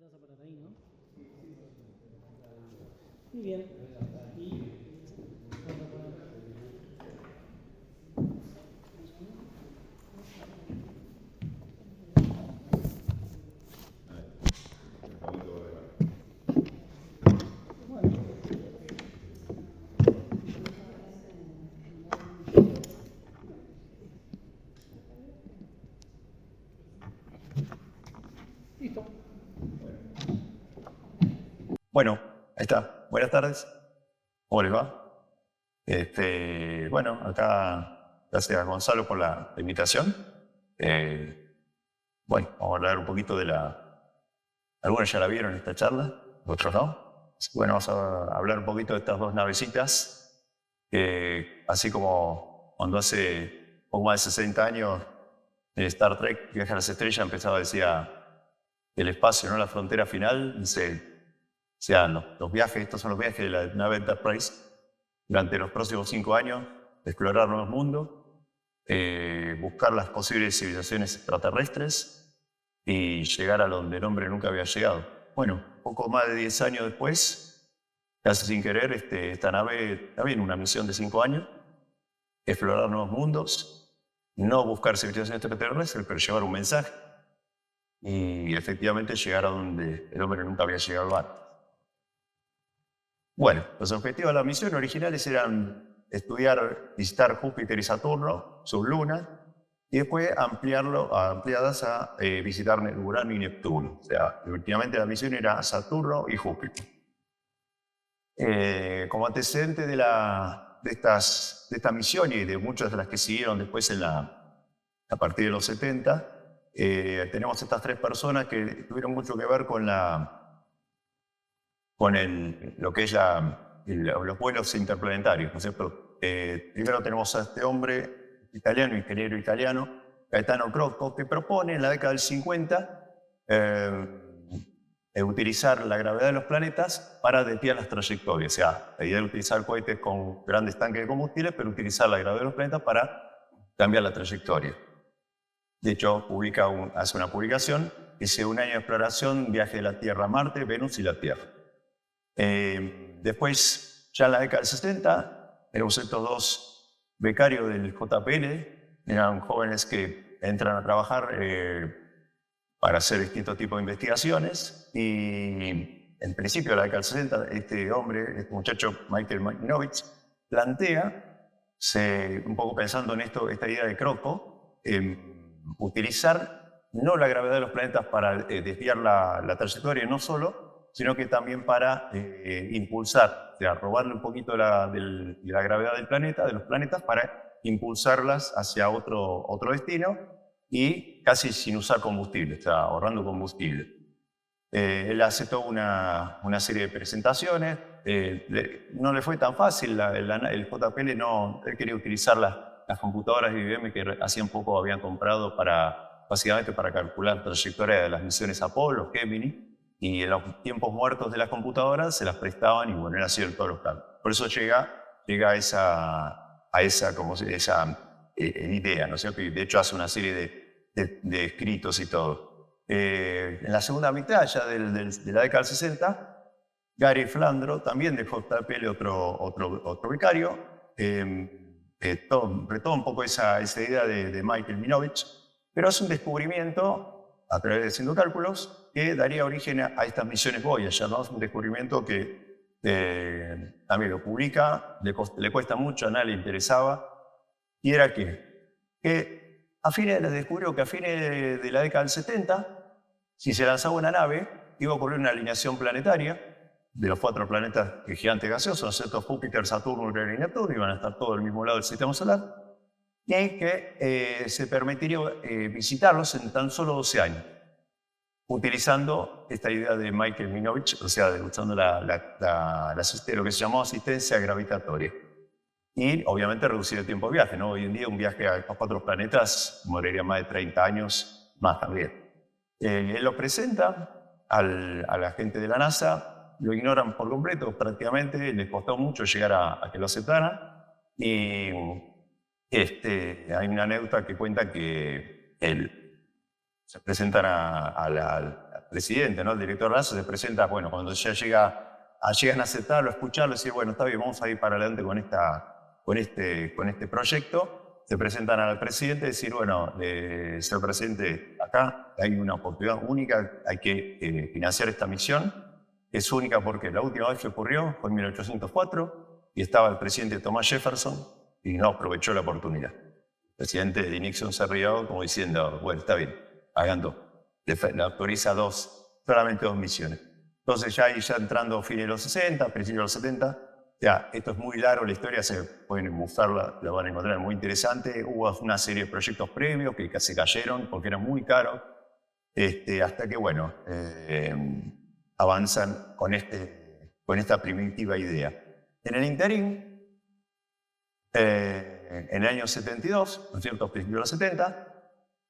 te vas a parar ahí, ¿no? Muy bien. Y listo. Bueno, ahí está. Buenas tardes. ¿Cómo les va? Bueno, acá gracias a Gonzalo por la invitación. Bueno, vamos a hablar un poquito de algunos ya la vieron esta charla, otros no. Así que bueno, vamos a hablar un poquito de estas dos navecitas, que así como cuando hace poco más de 60 años en Star Trek, Viaje a las Estrellas, empezaba, decía, el espacio, no la frontera final, dice, o sea, los viajes, estos son los viajes de la nave Enterprise durante los próximos 5 años, explorar nuevos mundos, buscar las posibles civilizaciones extraterrestres y llegar a donde el hombre nunca había llegado. Bueno, poco más de 10 años después, casi sin querer, esta nave también una misión de 5 años, explorar nuevos mundos, no buscar civilizaciones extraterrestres, pero llevar un mensaje y efectivamente llegar a donde el hombre nunca había llegado antes. Bueno, los objetivos de la misión originales eran estudiar, visitar Júpiter y Saturno, sus lunas, y después ampliadas a visitar Urano y Neptuno. O sea, últimamente la misión era Saturno y Júpiter. Como antecedente de esta misión y de muchas de las que siguieron después a partir de los 70, tenemos estas tres personas que tuvieron mucho que ver con lo que es los vuelos interplanetarios, ¿no es cierto? Primero tenemos a este hombre italiano, ingeniero italiano, Gaetano Crocco, que propone en la década del 50 utilizar la gravedad de los planetas para desviar las trayectorias. O sea, la idea de utilizar cohetes con grandes tanques de combustible, pero utilizar la gravedad de los planetas para cambiar la trayectoria. De hecho, hace una publicación que dice un año de exploración, viaje de la Tierra a Marte, Venus y la Tierra. Después, ya en la década del 60, tenemos estos dos becarios del JPL, eran jóvenes que entran a trabajar para hacer distintos tipos de investigaciones, y en principio de la década del 60, este muchacho, Michael Minovich, plantea, un poco pensando en esta idea de Crocco, utilizar no la gravedad de los planetas para desviar la trayectoria, no solo, sino que también para impulsar, o sea, robarle un poquito de la gravedad del planeta, de los planetas, para impulsarlas hacia otro destino y casi sin usar combustible, o sea, ahorrando combustible. Él hace toda una serie de presentaciones, no le fue tan fácil, el JPL él quería utilizar las computadoras de IBM que hacían poco habían comprado básicamente para calcular la trayectoria de las misiones Apolo, Gemini, y en los tiempos muertos de las computadoras se las prestaban y bueno, era así todos los casos. Por eso llega a esa idea, ¿no es cierto? Y de hecho hace una serie de escritos y todo. En la segunda mitad ya de la década del 60, Gary Flandro, también de JPL, otro becario, retoma un poco esa idea de Michael Minovich, pero hace un descubrimiento a través de haciendo cálculos que daría origen a estas misiones Voyager, ¿no? Es un descubrimiento que también lo publica, le cuesta mucho, a nadie le interesaba, y era que descubrió que a fines de la década del 70, si se lanzaba una nave, iba a ocurrir una alineación planetaria de los 4 planetas gigantes gaseosos, ¿no es cierto? Júpiter, Saturno, Urano y Neptuno, iban a estar todos del mismo lado del sistema solar, y que se permitiría visitarlos en tan solo 12 años, utilizando esta idea de Michael Minovich, o sea, usando lo que se llamó asistencia gravitatoria. Y obviamente reducir el tiempo de viaje, ¿no? Hoy en día un viaje a 4 planetas moriría más de 30 años más también. Él lo presenta a la gente de la NASA, lo ignoran por completo prácticamente, les costó mucho llegar a que lo aceptaran, y hay una anécdota que cuenta que se presentan a presidente, ¿no? El director de la NASA se presenta, bueno, cuando ya llegan a aceptarlo, a escucharlo, decir, bueno, está bien, vamos a ir para adelante con este proyecto. Se presentan al presidente y decir, bueno, señor presidente, acá hay una oportunidad única, hay que financiar esta misión. Es única porque la última vez que ocurrió fue en 1804 y estaba el presidente Thomas Jefferson y no aprovechó la oportunidad. El presidente Nixon se rió como diciendo, bueno, está bien, hagan dos. Le autoriza solamente dos misiones. Entonces ya entrando a fines de los 60, principios de los 70, ya, esto es muy largo, la historia se pueden buscarla, la van a encontrar muy interesante. Hubo una serie de proyectos previos que se cayeron porque eran muy caros, hasta que, bueno, avanzan con esta primitiva idea. En el interín, en el año 72, ¿no es cierto?, principios de los 70,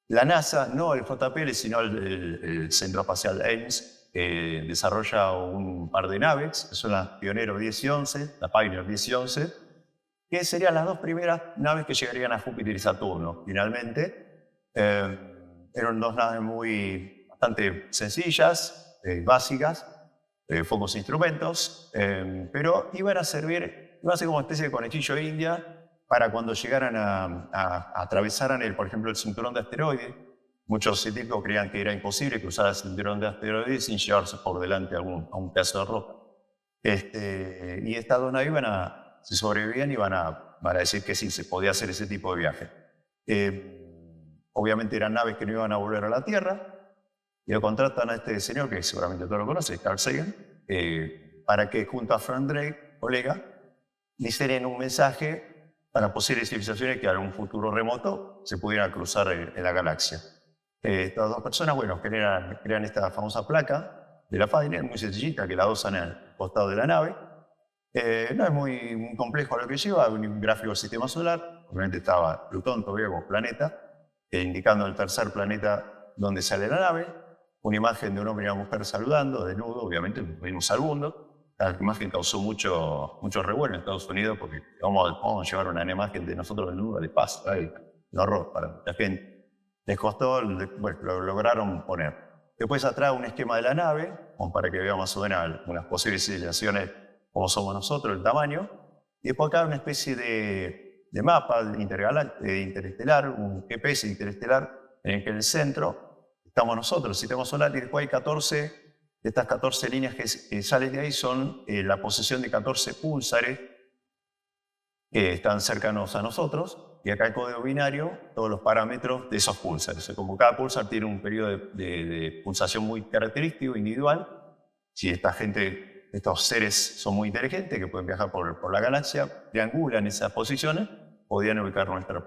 la NASA, no el JPL, sino el Centro Espacial Ames, desarrolla un par de naves, que son las Pioneer 10 y 11, la Pioneer 10 y 11, que serían las dos primeras naves que llegarían a Júpiter y Saturno, finalmente. Eran dos naves bastante sencillas, básicas, pocos instrumentos, pero iban a ser como una especie de conejillo de India para cuando llegaran atravesaran, por ejemplo, el cinturón de asteroides. Muchos científicos creían que era imposible cruzar el cinturón de asteroides sin llevarse por delante a un pedazo de roca. Y estas dos naves si sobrevivían, iban a decir que sí, se podía hacer ese tipo de viaje. Obviamente eran naves que no iban a volver a la Tierra, y lo contratan a este señor, que seguramente todos lo conocen, Carl Sagan, para que junto a Frank Drake, colega, diseñen un mensaje para posibles civilizaciones que en un futuro remoto se pudieran cruzar en la galaxia. Estas dos personas, bueno, crean esta famosa placa de la Pioneer, muy sencillita, que la usan al costado de la nave. No es muy complejo lo que lleva, un gráfico del sistema solar. Obviamente estaba Plutón todavía como planeta, indicando el tercer planeta donde sale la nave. Una imagen de un hombre y una mujer saludando, desnudo, obviamente vimos al mundo. La imagen causó mucho revuelo en Estados Unidos porque vamos a llevar una imagen de nosotros desnudos de paz. Un horror para la gente. Les costó, bueno, lo lograron poner. Después atrás un esquema de la nave, como para que veamos más o menos unas posibles civilizaciones como somos nosotros, el tamaño. Y después acá una especie de mapa interestelar, un GPS interestelar, en el que en el centro estamos nosotros, el sistema solar, y después hay 14, de estas 14 líneas que salen de ahí son la posición de 14 púlsares que están cercanos a nosotros. Y acá el código binario, todos los parámetros de esos púlsares. Como cada púlsar tiene un periodo de pulsación muy característico, individual. Si estos seres son muy inteligentes, que pueden viajar por la galaxia, triangulan esas posiciones, podían ubicar nuestra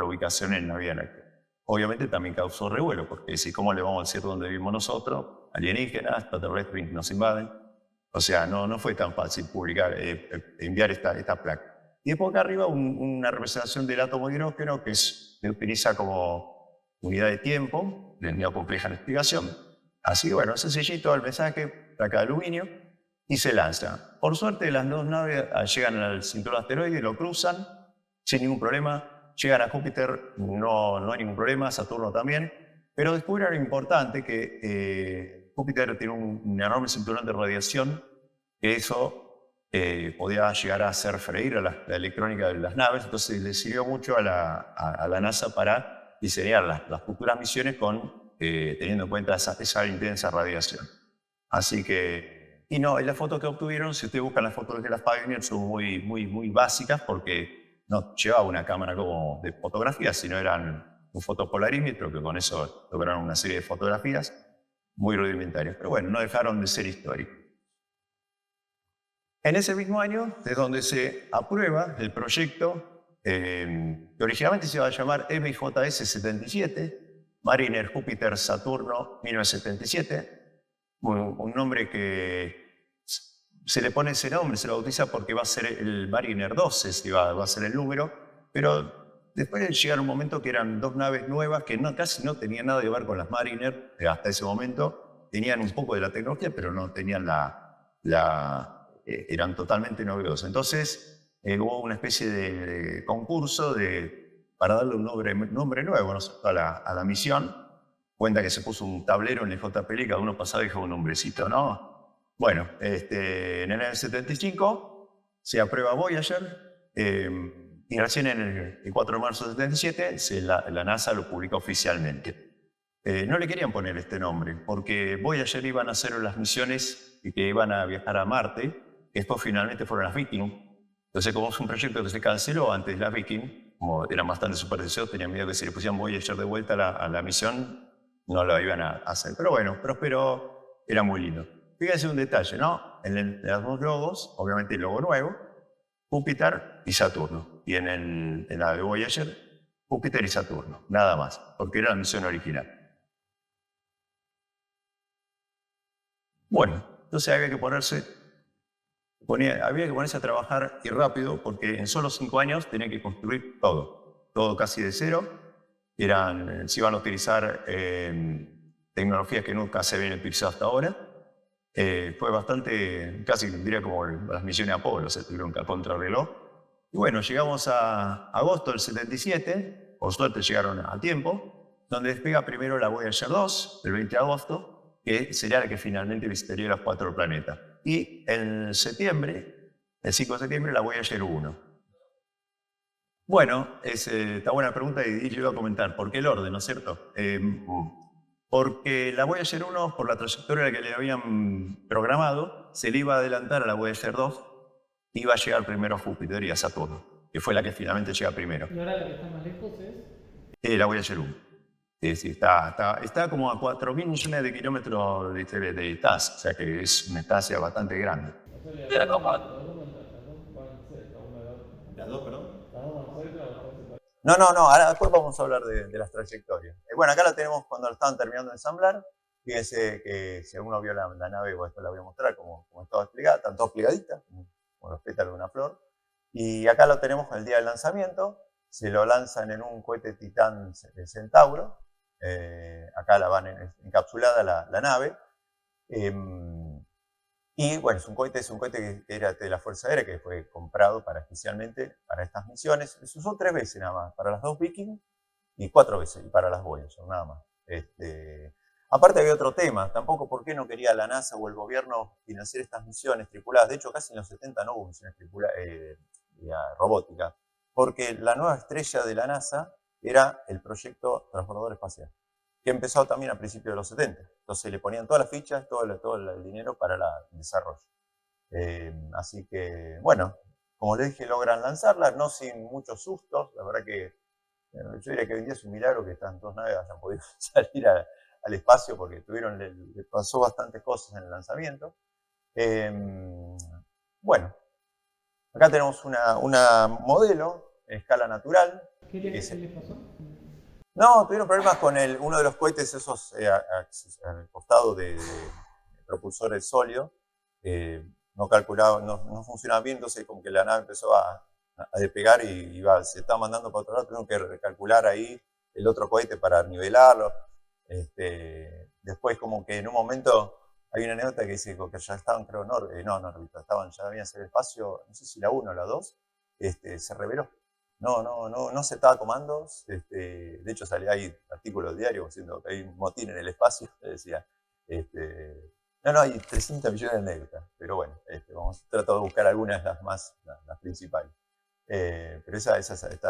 ubicación en la Vía Láctea. Obviamente también causó revuelo, porque si cómo le vamos a decir dónde vivimos nosotros, alienígenas, extraterrestres nos invaden. O sea, no fue tan fácil enviar esta placa. Y después acá arriba una representación del átomo de hidrógeno que se utiliza como unidad de tiempo, de unidad compleja en explicación. Así que bueno, sencillito el mensaje, placa de aluminio, y se lanza. Por suerte las dos naves llegan al cinturón de asteroides, lo cruzan sin ningún problema, llegan a Júpiter, no hay ningún problema, Saturno también, pero descubren algo importante, que Júpiter tiene un enorme cinturón de radiación, que eso podía llegar a hacer freír a la electrónica de las naves, entonces le sirvió mucho a la NASA para diseñar las futuras misiones teniendo en cuenta esa intensa radiación. Así que, y las fotos que obtuvieron, si ustedes buscan las fotos de las Pioneer, son muy básicas porque no llevaba una cámara como de fotografía, sino eran un fotopolarímetro, que con eso lograron una serie de fotografías muy rudimentarias. Pero bueno, no dejaron de ser históricos. En ese mismo año es donde se aprueba el proyecto que originalmente se iba a llamar MJS-77, Mariner Júpiter Saturno 1977, un nombre que se le pone ese nombre, se lo bautiza porque va a ser el Mariner 12, va a ser el número, pero después de llegar un momento que eran dos naves nuevas que casi no tenían nada que ver con las Mariner, hasta ese momento tenían un poco de la tecnología, pero no tenían eran totalmente novedosas. Entonces hubo una especie de concurso para darle un nombre nuevo, ¿no?, a la misión. cuenta que se puso un tablero en el JPL y cada uno pasaba y dejaba un nombrecito, ¿no? Bueno, en el año 75 se aprueba Voyager, y recién en el 4 de marzo del 77 la NASA lo publica oficialmente. No le querían poner este nombre, porque Voyager iban a hacer las misiones que iban a viajar a Marte, que después finalmente fueron las Viking. Entonces, como es un proyecto que se canceló antes de las Viking, como eran bastante superdeseos, tenían miedo que si le pusieran Voyager de vuelta a la misión, no lo iban a hacer. Pero bueno, Próspero era muy lindo. Fíjense un detalle, ¿no? En los dos logos, obviamente el logo nuevo, Júpiter y Saturno. Y en la de Voyager, Júpiter y Saturno, nada más, porque era la misión original. Bueno, entonces había que ponerse a trabajar y rápido, porque en solo 5 años tenía que construir todo casi de cero. Se iban a utilizar tecnologías que nunca se habían utilizado hasta ahora. Fue bastante, casi diría como las misiones Apolo, se tuvieron que contrarreloj. Y bueno, llegamos a agosto del 77, por suerte llegaron a tiempo, donde despega primero la Voyager 2, el 20 de agosto, que sería la que finalmente visitaría los 4 planetas. Y en septiembre, el 5 de septiembre, la Voyager 1. Bueno, está buena pregunta y yo iba a comentar, ¿por qué el orden, no es cierto? Porque la Voyager 1, por la trayectoria que le habían programado, se le iba a adelantar a la Voyager 2, iba a llegar primero a Júpiter y a Saturno, que fue la que finalmente llega primero. ¿Y ahora la que está más lejos es? La Voyager 1. Sí, está como a 4.000 millones de kilómetros de distancia, o sea que es una distancia bastante grande. Las dos van cerca una de la otra. ¿Las dos, perdón? Las dos van cerca, las dos cerca. No, ahora después vamos a hablar de las trayectorias. Bueno, acá la tenemos cuando lo estaban terminando de ensamblar. Fíjense que si alguno vio la nave, o esto la voy a mostrar como estaba explicada, están todos pegaditas, como los pétalos de una flor. Y acá lo tenemos el día del lanzamiento. Se lo lanzan en un cohete Titán Centauro. Acá la van encapsulada la nave. Y bueno, es un cohete que era de la Fuerza Aérea, que fue comprado especialmente para estas misiones. Se usó 3 veces nada más, para las 2 Viking y 4 veces, y para las Voyager, nada más. Aparte había otro tema, tampoco por qué no quería la NASA o el gobierno financiar estas misiones tripuladas. De hecho, casi en los 70 no hubo misiones robóticas, porque la nueva estrella de la NASA era el proyecto Transbordador Espacial, que empezó también a principios de los 70. Entonces le ponían todas las fichas, todo el dinero para el desarrollo. Así que, bueno, como les dije, logran lanzarla, no sin muchos sustos. La verdad que yo diría que hoy en día es un milagro que estas 2 naves hayan podido salir al espacio, porque le pasó bastantes cosas en el lanzamiento. Bueno, acá tenemos una modelo en escala natural. ¿Qué les pasó? No, tuvieron problemas con uno de los cohetes esos al costado de propulsores sólidos. No calculaba, no funcionaba bien, entonces como que la nave empezó a despegar y se estaba mandando para otro lado. Tuvieron que recalcular ahí el otro cohete para nivelarlo. Después como que en un momento hay una anécdota que dice que ya estaban, creo, ya habían salido el espacio, no sé si la 1 o la 2, se reveló. No aceptaba comandos. De hecho, salía ahí artículos del diario diciendo que hay un motín en el espacio. Decía, hay 300 millones de anécdotas. Pero bueno, trato de buscar algunas, las principales. Pero esa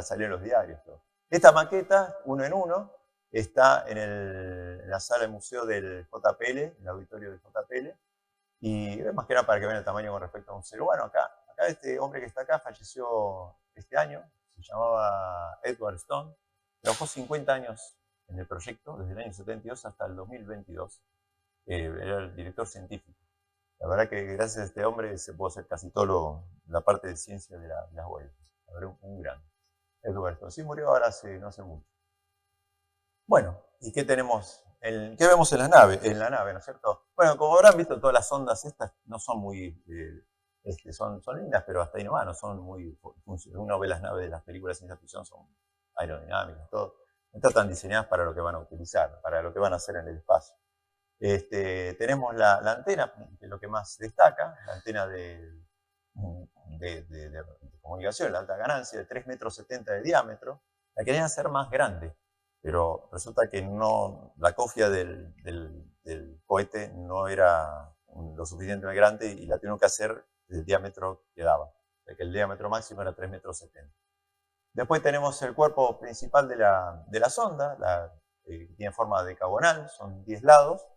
salió en los diarios. Todo. Esta maqueta, 1 en 1, está en la sala del museo del JPL, en el auditorio del JPL. Y más que nada para que vean el tamaño con respecto a un ser humano. Acá este hombre que está acá falleció este año. Se llamaba Edward Stone, trabajó 50 años en el proyecto, desde el año 72 hasta el 2022. Era el director científico. La verdad que gracias a este hombre se pudo hacer casi todo la parte de ciencia de las huellas. La verdad, un gran Edward Stone. Sí, murió ahora no hace mucho. Bueno, ¿y qué tenemos? ¿Qué vemos en la nave, ¿no es cierto? Bueno, como habrán visto, todas las ondas estas no son muy... son lindas, pero hasta ahí nomás, no son muy... Uno ve las naves de las películas de ciencia ficción, son aerodinámicas, todo. No están diseñadas para lo que van a utilizar, para lo que van a hacer en el espacio. Tenemos la antena, que es lo que más destaca, la antena de comunicación, la alta ganancia, de 3,70 metros de diámetro. La querían hacer más grande. pero resulta que la cofia del cohete no era lo suficientemente grande y la tuvieron que hacer del diámetro que daba. O sea que el diámetro máximo era 3,70 metros. Después tenemos el cuerpo principal de la sonda, que tiene forma decagonal, son 10 lados,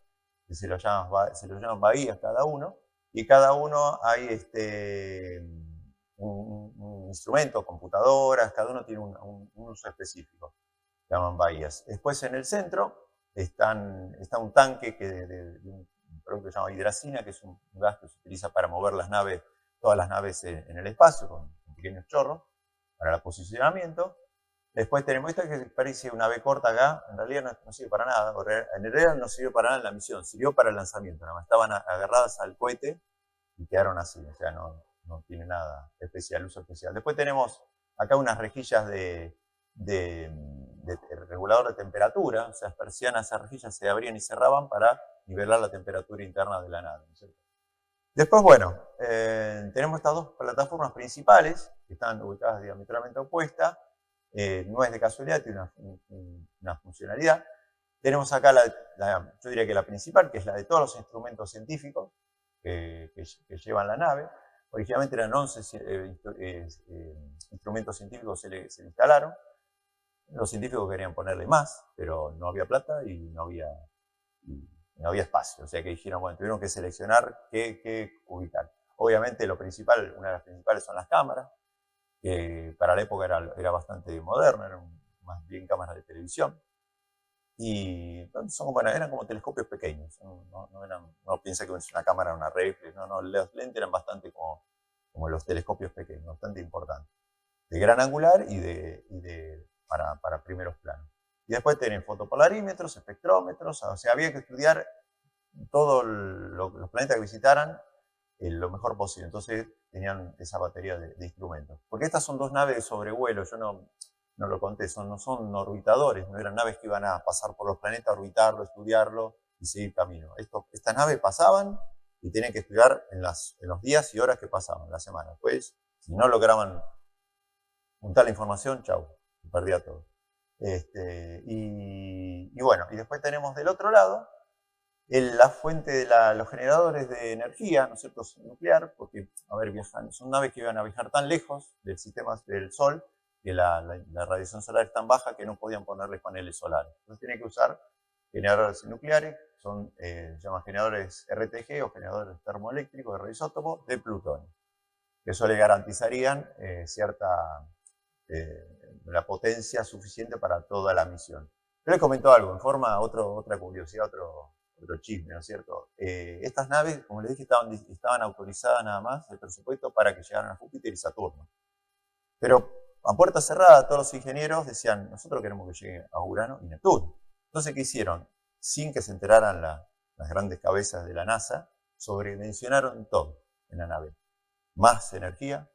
que se lo llaman bahías cada uno, y cada uno hay un instrumento, computadoras, cada uno tiene un uso específico, se llaman bahías. Después en el centro está un tanque de un producto que se llama hidracina, que es un gas que se utiliza para mover todas las naves en el espacio, con pequeños chorros, para el posicionamiento. Después tenemos esta que parece una B corta acá, en realidad no sirve para nada, en realidad no sirvió para nada en la misión, sirvió para el lanzamiento, nada más estaban agarradas al cohete y quedaron así, o sea, no tiene nada especial, uso especial. Después tenemos acá unas rejillas de regulador de temperatura, o sea, las persianas, esas rejillas se abrían y cerraban para nivelar la temperatura interna de la nave, ¿no es cierto? Después, bueno, tenemos estas dos plataformas principales que están ubicadas diametralmente opuestas. No es de casualidad, tiene una funcionalidad. Tenemos acá yo diría que la principal, que es la de todos los instrumentos científicos que llevan la nave. Originalmente eran 11 instrumentos científicos que se le instalaron. Los científicos querían ponerle más, pero no había plata y no había espacio. O sea que dijeron, bueno, tuvieron que seleccionar qué ubicar. Obviamente una de las principales son las cámaras, que para la época era bastante moderna, eran más bien cámaras de televisión. Y eran como telescopios pequeños. No piensa que una cámara era una reflex, los lentes eran bastante como los telescopios pequeños, bastante importantes. De gran angular y para primeros planos. Y después tienen fotopolarímetros, espectrómetros, o sea, había que estudiar todos los planetas que visitaran lo mejor posible. Entonces tenían esa batería de instrumentos. Porque estas son dos naves de sobrevuelo, yo no lo conté, no son orbitadores, no eran naves que iban a pasar por los planetas, orbitarlo, estudiarlo y seguir camino. Estas naves pasaban y tenían que estudiar en los días y horas que pasaban, la semana. Pues, si no lograban juntar la información, chau, se perdía todo. Y bueno, y después tenemos del otro lado la fuente de los generadores de energía, ¿no es cierto?, nuclear, porque, son naves que iban a viajar tan lejos del sistema del Sol, que la radiación solar es tan baja que no podían ponerles paneles solares. Entonces tienen que usar generadores nucleares, se llaman generadores RTG o generadores termoeléctricos de radioisótopos de plutonio, que eso le garantizarían la potencia suficiente para toda la misión. Yo les comentó algo, en forma, otra curiosidad, otro chisme, ¿no es cierto? Estas naves, como les dije, estaban autorizadas nada más el presupuesto para que llegaran a Júpiter y Saturno. Pero a puerta cerrada todos los ingenieros decían, nosotros queremos que llegue a Urano y Neptuno. Entonces, ¿qué hicieron? Sin que se enteraran las grandes cabezas de la NASA, sobredimensionaron todo en la nave. Más energía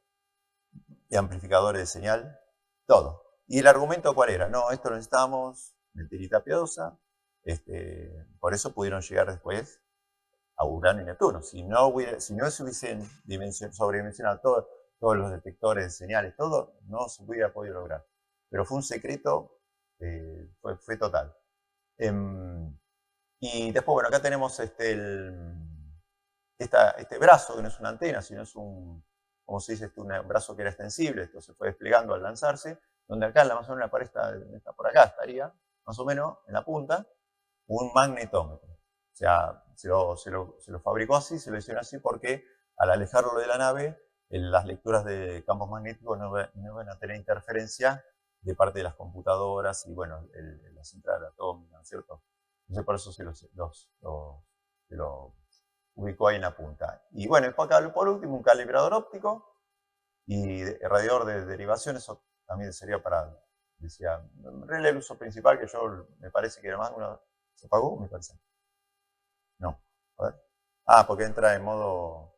y amplificadores de señal, todo. ¿Y el argumento cuál era? No, esto lo necesitamos, mentirita piadosa. Por eso pudieron llegar después a Urano y Neptuno. Si no se hubiesen sobredimensionado todos los detectores de señales, todo, no se hubiera podido lograr. Pero fue un secreto, fue total. Y después, bueno, acá tenemos este brazo, que no es una antena, sino es un brazo que era extensible, esto se fue desplegando al lanzarse, donde acá más o menos la pared está por acá, estaría, más o menos, en la punta, un magnetómetro. O sea, se lo fabricó así, se lo hicieron así porque al alejarlo de la nave, las lecturas de campos magnéticos no van a tener interferencia de parte de las computadoras y, bueno, la central atómica, ¿no es cierto? Entonces, por eso se lo ubicó ahí en la punta. Y bueno, por último, un calibrador óptico y radiador de derivación, eso también sería decía, en realidad el uso principal que me parece que era más ¿se apagó? Me parece. No, a ver. Porque entra en modo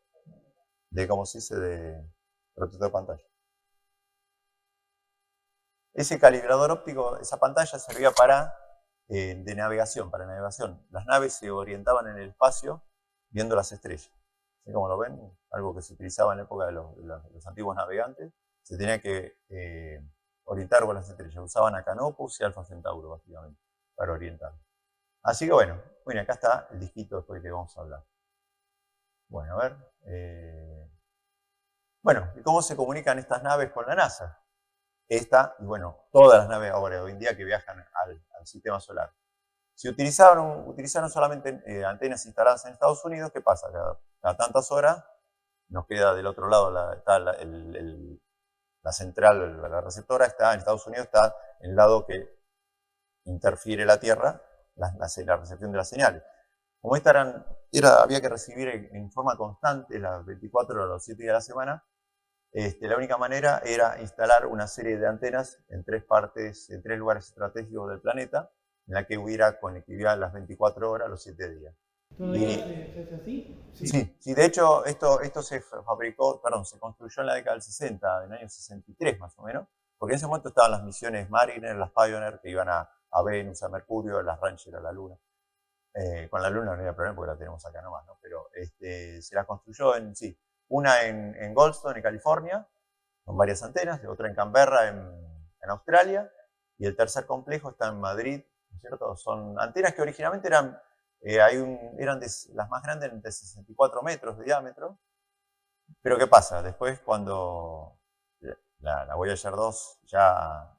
¿cómo se dice? De protector de pantalla. Ese calibrador óptico, esa pantalla servía para navegación. Las naves se orientaban en el espacio viendo las estrellas. ¿Sí? Como lo ven, algo que se utilizaba en la época de los antiguos navegantes. Se tenía que orientar con las estrellas. Usaban a Canopus y Alfa Centauro, básicamente, para orientar. Así que bueno, acá está el disquito después que vamos a hablar. Bueno, a ver. Bueno, ¿y cómo se comunican estas naves con la NASA? Esta, y bueno, todas las naves ahora, hoy en día que viajan al sistema solar. Si utilizaron solamente antenas instaladas en Estados Unidos, ¿qué pasa? Cada tantas horas nos queda del otro lado, está la central, la receptora está en Estados Unidos, está en el lado que interfiere la Tierra, la recepción de las señales. Como había que recibir en forma constante las 24 horas, los 7 días de la semana, la única manera era instalar una serie de antenas en 3 partes, en 3 lugares estratégicos del planeta, en la que hubiera conectividad las 24 horas, los 7 días. ¿Todavía se hace así? Sí, de hecho esto se construyó en la década del 60, en el año 63 más o menos, porque en ese momento estaban las misiones Mariner, las Pioneer, que iban a Venus, a Mercurio, las Ranger a la Luna. Con la Luna no había problema porque la tenemos acá nomás, ¿no? Pero se la construyó una en Goldstone, en California, con varias antenas, otra en Canberra, en Australia, y el tercer complejo está en Madrid, ¿no es cierto? Son antenas que originalmente eran las más grandes de 64 metros de diámetro, pero ¿qué pasa? Después cuando la Voyager 2 ya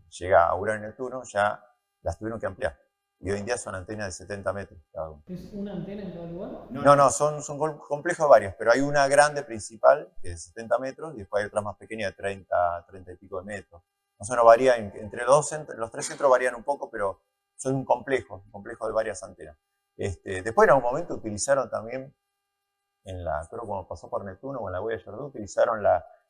llega a Urano y Neptuno, ya las tuvieron que ampliar. Y hoy en día son antenas de 70 metros cada uno. ¿Es una antena en cada lugar? No, son complejos varios, pero hay una grande principal que es de 70 metros y después hay otras más pequeñas de 30 y pico de metros. Más o menos varía, entre los 3 centros varían un poco, pero son un complejo de varias antenas. Después en algún momento utilizaron también, creo como pasó por Neptuno o en la Voyager 2, utilizaron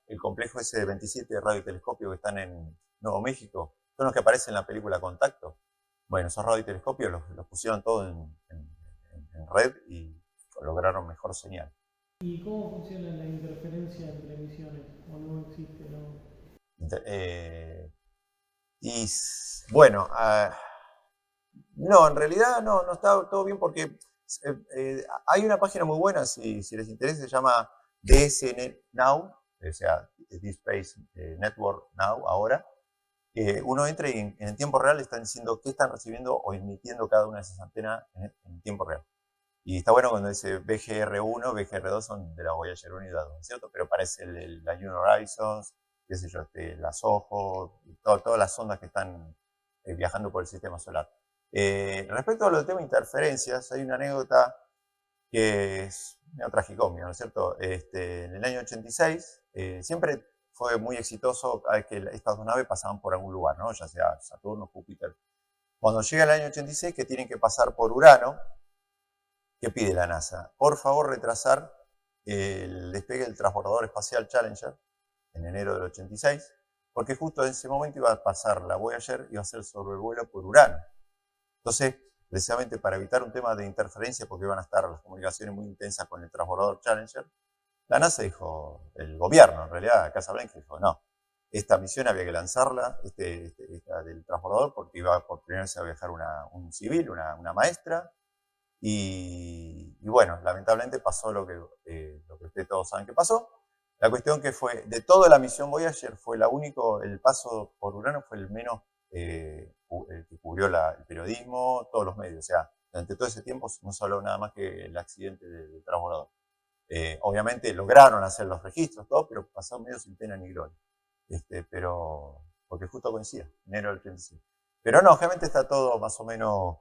el complejo ese de 27 radiotelescopios que están en Nuevo México. Son los que aparecen en la película Contacto. Bueno, esos radiotelescopios los pusieron todos en red y lograron mejor señal. ¿Y cómo funciona la interferencia entre emisiones? ¿O no existe? No, en realidad no está todo bien porque hay una página muy buena, si les interesa, se llama DSN Now, o sea, Deep Space Network Now, ahora. Uno entra y en tiempo real están diciendo qué están recibiendo o emitiendo cada una de esas antenas en tiempo real. Y está bueno cuando dice BGR1, BGR2 son de la Voyager 1 y 2, ¿cierto? Pero aparece la New Horizons, qué sé yo, las OJO, todas las ondas que están viajando por el sistema solar. Respecto a lo del tema de interferencias, hay una anécdota que es una tragicomia, ¿no es cierto? En el año 86, siempre fue muy exitoso cada vez que estas dos naves pasaban por algún lugar, ¿no? Ya sea Saturno, Júpiter. Cuando llega el año 86, que tienen que pasar por Urano, ¿qué pide la NASA? Por favor, retrasar el despegue del transbordador espacial Challenger en enero del 86, porque justo en ese momento iba a pasar la Voyager y iba a hacer el sobrevuelo por Urano. Entonces, precisamente para evitar un tema de interferencia, porque iban a estar las comunicaciones muy intensas con el transbordador Challenger, la NASA dijo, el gobierno en realidad, Casa Blanca dijo, no, esta misión había que lanzarla, esta del transbordador, porque iba por primera vez a viajar un civil, una maestra, y bueno, lamentablemente pasó lo que ustedes todos saben que pasó. La cuestión que fue, de toda la misión Voyager, el paso por Urano fue el menos el que cubrió el periodismo, todos los medios. O sea, durante todo ese tiempo no se habló nada más que el accidente del transbordador. Obviamente lograron hacer los registros, todo, pero pasó medio sin pena ni gloria. Porque justo coincide, enero del 36. Pero no, obviamente está todo más o menos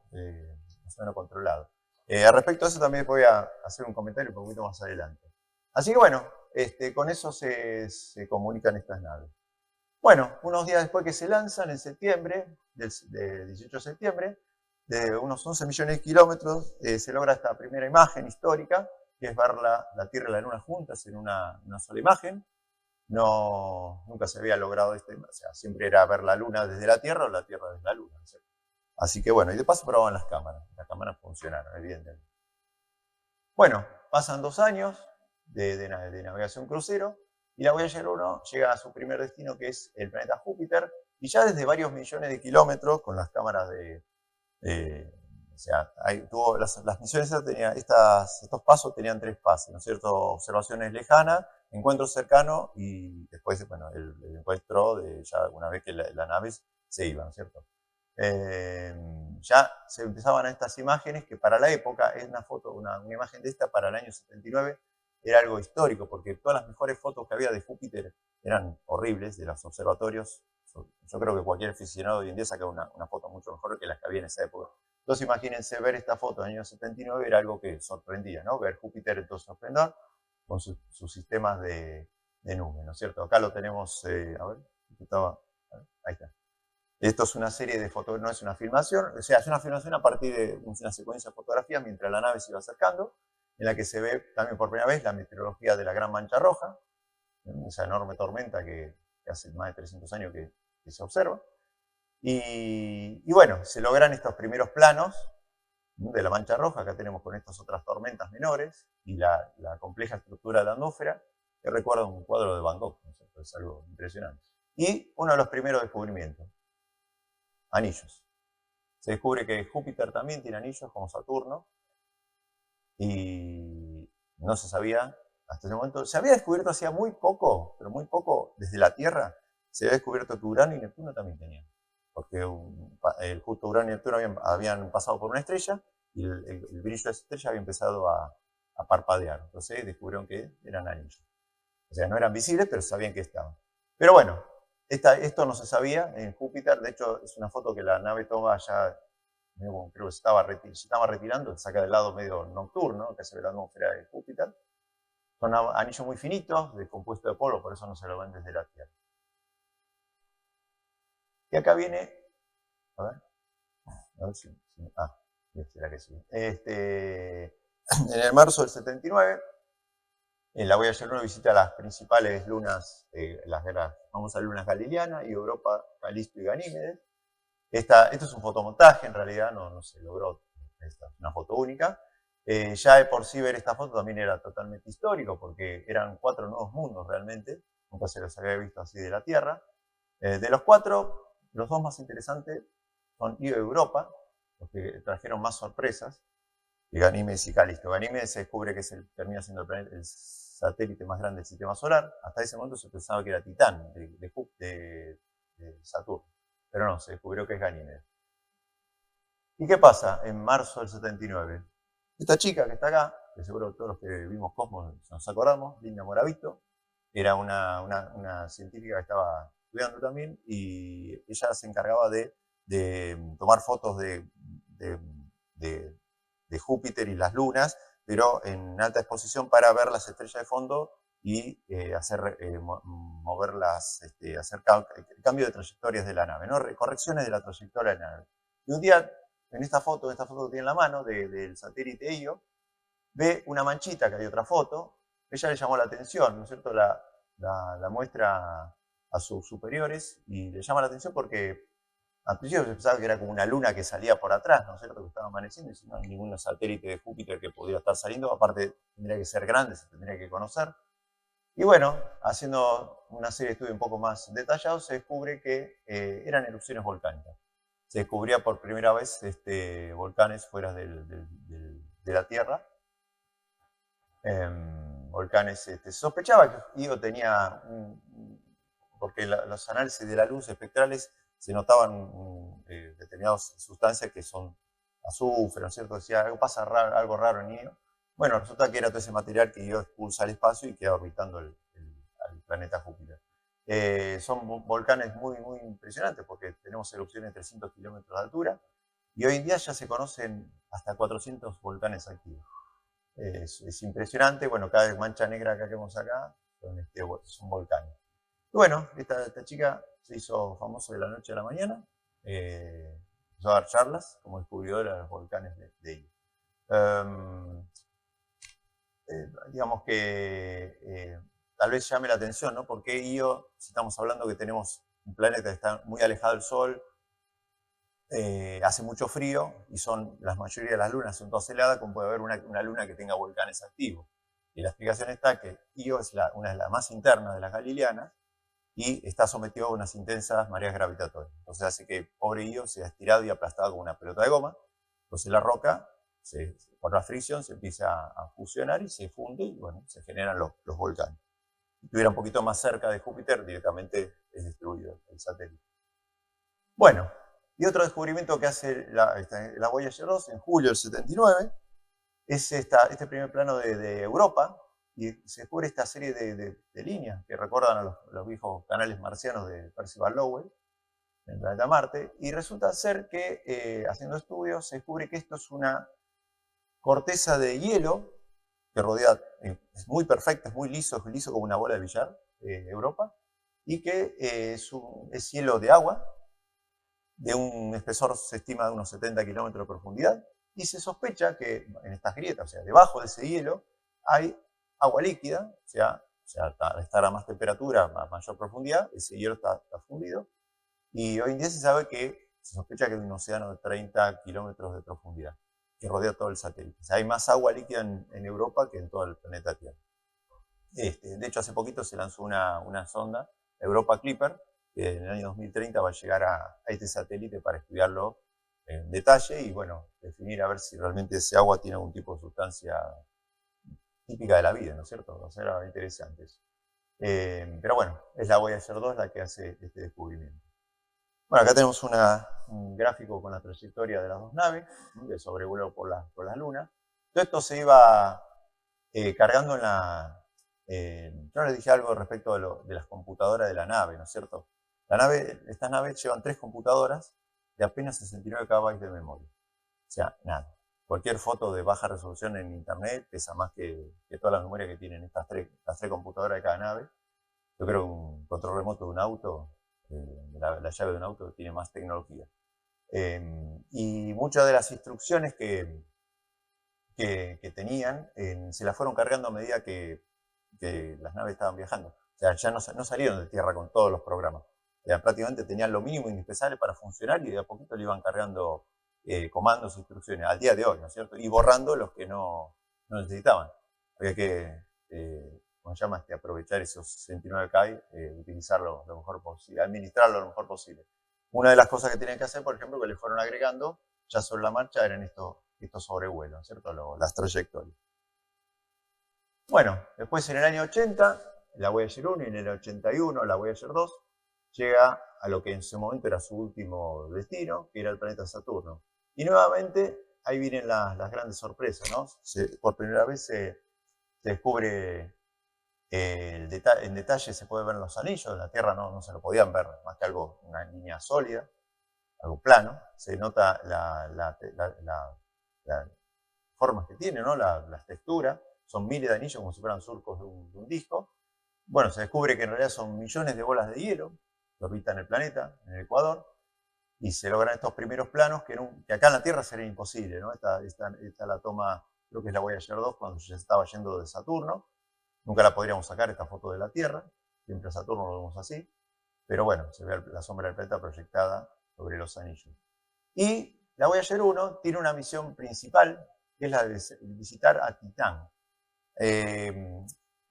controlado. Respecto a eso también voy a hacer un comentario un poquito más adelante. Así que bueno, con eso se comunican estas naves. Bueno, unos días después que se lanzan, en septiembre, del 18 de septiembre, de unos 11 millones de kilómetros, se logra esta primera imagen histórica, que es ver la Tierra y la Luna juntas en una sola imagen. Nunca se había logrado esto, o sea, siempre era ver la Luna desde la Tierra o la Tierra desde la Luna, ¿cierto? Así que bueno, y de paso probaban las cámaras funcionaron, evidentemente. Bueno, pasan 2 años de navegación crucero, y la Voyager 1 llega a su primer destino, que es el planeta Júpiter, y ya desde varios millones de kilómetros, con las cámaras de sea, las misiones estos pasos tenían 3 fases, ¿no es cierto? Observaciones lejanas, encuentro cercano y después, bueno, el encuentro de ya una vez que la nave se iba, ¿no es cierto? Ya se empezaban estas imágenes que para la época, es una imagen de esta para el año 79, era algo histórico, porque todas las mejores fotos que había de Júpiter eran horribles, de los observatorios. Yo creo que cualquier aficionado hoy en día saca una foto mucho mejor que las que había en esa época. Entonces imagínense ver esta foto en el año 79, era algo que sorprendía, ¿no? Ver Júpiter en todo su esplendor, con sus sistemas de nubes, ¿no es cierto? Acá lo tenemos, a ver, ahí está. Esto es una serie de fotos, no es una filmación, o sea, es una filmación a partir de una secuencia de fotografías mientras la nave se iba acercando, en la que se ve también por primera vez la meteorología de la Gran Mancha Roja, esa enorme tormenta que hace más de 300 años que se observa. Y bueno, se logran estos primeros planos de la Mancha Roja, acá tenemos con estas otras tormentas menores, y la compleja estructura de la atmósfera, que recuerda un cuadro de Van Gogh, ¿no es cierto? Es algo impresionante. Y uno de los primeros descubrimientos, anillos. Se descubre que Júpiter también tiene anillos, como Saturno, y no se sabía hasta ese momento. Se había descubierto hacía muy poco, pero muy poco, desde la Tierra, se había descubierto que Urano y Neptuno también tenían. Porque justo Urano y Neptuno habían pasado por una estrella, y el brillo de esa estrella había empezado a parpadear. Entonces descubrieron que eran anillos. O sea, no eran visibles, pero sabían que estaban. Pero bueno, esto no se sabía en Júpiter. De hecho, es una foto que la nave toma ya, creo que se estaba retirando, saca del lado medio nocturno, que se ve la atmósfera de Júpiter. Son anillos muy finitos, de compuesto de polvo, por eso no se lo ven desde la Tierra. Y acá viene, a ver si será que sí. En el marzo del 79, la Voyager 1 visita las principales lunas, las famosas lunas Galileana y Europa, Calisto y Ganímedes. Esto es un fotomontaje, en realidad no se logró, esta es una foto única. Ya de por sí ver esta foto también era totalmente histórico, porque eran 4 nuevos mundos realmente, nunca se los había visto así de la Tierra. De los 4, los 2 más interesantes son Io y Europa, los que trajeron más sorpresas, y Ganímedes y Calisto. Ganímedes se descubre que termina siendo el satélite más grande del sistema solar. Hasta ese momento se pensaba que era Titán, de Saturno, pero no, se descubrió que es Ganímedes. ¿Y qué pasa en marzo del 79? Esta chica que está acá, que seguro todos los que vimos Cosmos nos acordamos, Linda Moravito, era una científica que estaba estudiando también, y ella se encargaba de tomar fotos de Júpiter y las lunas, pero en alta exposición para ver las estrellas de fondo y hacer cambio de trayectorias de la nave, ¿no? Correcciones de la trayectoria de la nave. Y un día, en esta foto que tiene en la mano, del satélite Io, ve una manchita, que hay otra foto, ella le llamó la atención, ¿no es cierto? La muestra a sus superiores y le llama la atención porque al principio se pensaba que era como una luna que salía por atrás, ¿no es cierto? Que estaba amaneciendo, y si no hay ningún satélite de Júpiter que pudiera estar saliendo, aparte tendría que ser grande, se tendría que conocer. Y bueno, haciendo una serie de estudios un poco más detallados, se descubre que eran erupciones volcánicas. Se descubría por primera vez volcanes fuera de la Tierra. Volcanes, se sospechaba que Io tenía, porque los análisis de la luz espectrales se notaban determinadas sustancias que son azufre, ¿no es cierto? Decía, algo raro en Io. Bueno, resulta que era todo ese material que Io expulsa al espacio y queda orbitando al planeta Júpiter. Son volcanes muy, muy impresionantes, porque tenemos erupciones de 300 kilómetros de altura, y hoy en día ya se conocen hasta 400 volcanes activos. Es impresionante. Bueno, cada mancha negra que vemos acá son volcanes. Y bueno, esta chica se hizo famosa de la noche a la mañana, empezó a dar charlas como descubridora de los volcanes de Io. Digamos que tal vez llame la atención, ¿no? Porque Io, si estamos hablando que tenemos un planeta que está muy alejado del Sol, hace mucho frío, y la mayoría de las lunas son todas heladas, como puede haber una luna que tenga volcanes activos. Y la explicación está que Io es una de las más internas de las galileanas, y está sometido a unas intensas mareas gravitatorias. Entonces hace que pobre Io sea estirado y aplastado como una pelota de goma. Entonces la roca, por la fricción, se empieza a fusionar y se funde y bueno, se generan los volcanes. Si estuviera un poquito más cerca de Júpiter, directamente es destruido el satélite. Bueno, y otro descubrimiento que hace la Voyager 2 en julio del 79 es este primer plano de Europa, y se descubre esta serie de líneas que recuerdan a los viejos canales marcianos de Percival Lowell en el planeta Marte, y resulta ser que haciendo estudios se descubre que esto es una corteza de hielo que rodea, es muy perfecta, es liso como una bola de billar, Europa, y que es hielo de agua, de un espesor se estima de unos 70 kilómetros de profundidad, y se sospecha que en estas grietas, o sea, debajo de ese hielo, hay agua líquida, o sea al estar a más temperatura, a mayor profundidad, ese hielo está fundido, y hoy en día se sabe que se sospecha que hay un océano de 30 kilómetros de profundidad, que rodea todo el satélite. O sea, hay más agua líquida en Europa que en todo el planeta Tierra. De hecho, hace poquito se lanzó una sonda, Europa Clipper, que en el año 2030 va a llegar a este satélite para estudiarlo en detalle y, bueno, definir a ver si realmente ese agua tiene algún tipo de sustancia típica de la vida, ¿no es cierto? Va a ser interesante eso. Pero bueno, es la Voyager 2 la que hace este descubrimiento. Bueno, acá tenemos un gráfico con la trayectoria de las dos naves, de sobrevuelo por las lunas. Todo esto se iba cargando en la... yo les dije algo respecto de las computadoras de la nave, ¿no es cierto? Estas naves llevan 3 computadoras de apenas 69 KB de memoria. O sea, nada. Cualquier foto de baja resolución en internet pesa más que toda la memoria que tienen las tres computadoras de cada nave. Yo creo que un control remoto de un auto, la llave de un auto tiene más tecnología. Y muchas de las instrucciones que tenían se las fueron cargando a medida que las naves estaban viajando. O sea, ya no salieron de tierra con todos los programas. Prácticamente tenían lo mínimo indispensable para funcionar y de a poquito le iban cargando comandos e instrucciones al día de hoy, ¿no es cierto? Y borrando los que no necesitaban. Había que, ¿cómo se llama? Aprovechar esos 69K, utilizarlo lo mejor posible, administrarlo lo mejor posible. Una de las cosas que tenían que hacer, por ejemplo, que le fueron agregando ya sobre la marcha, eran estos sobrevuelos, ¿no es cierto? Las trayectorias. Bueno, después en el año 80, la Voyager 1 y en el 81 la Voyager 2 llega a lo que en ese momento era su último destino, que era el planeta Saturno. Y nuevamente ahí vienen las grandes sorpresas, ¿no? Por primera vez se descubre en detalle, se puede ver los anillos, la Tierra no se lo podían ver, más que una línea sólida, algo plano. Se nota las formas que tiene, ¿no? Las texturas. Son miles de anillos como si fueran surcos de un disco. Bueno, se descubre que en realidad son millones de bolas de hielo que orbitan el planeta, en el Ecuador, y se logran estos primeros planos que acá en la Tierra sería imposible, ¿no? Esta la toma, creo que es la Voyager 2, cuando ya estaba yendo de Saturno. Nunca la podríamos sacar, esta foto de la Tierra, siempre a Saturno lo vemos así, pero bueno, se ve la sombra del planeta proyectada sobre los anillos. Y la Voyager 1 tiene una misión principal, que es la de visitar a Titán.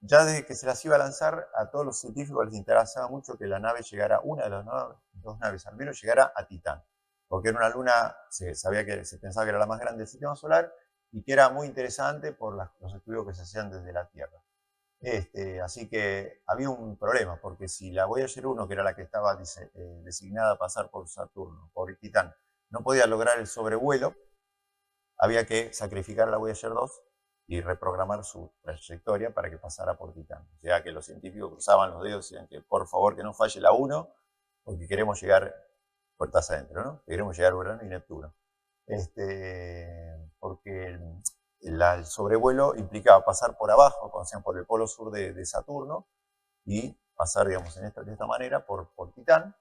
Ya desde que se las iba a lanzar, a todos los científicos les interesaba mucho que la nave llegara, una de las dos naves al menos, llegara a Titán. Porque era una luna, se pensaba que era la más grande del sistema solar y que era muy interesante por los estudios que se hacían desde la Tierra. Así que había un problema, porque si la Voyager 1, que era la que estaba designada a pasar por Saturno, por Titán, no podía lograr el sobrevuelo, había que sacrificar a la Voyager 2 y reprogramar su trayectoria para que pasara por Titán. O sea que los científicos cruzaban los dedos y decían que por favor que no falle la 1, porque queremos llegar puertas adentro, ¿no? Queremos llegar a Urano y Neptuno. Porque el sobrevuelo implicaba pasar por abajo, conocían por el polo sur de Saturno, y pasar, digamos, de esta manera por Titán,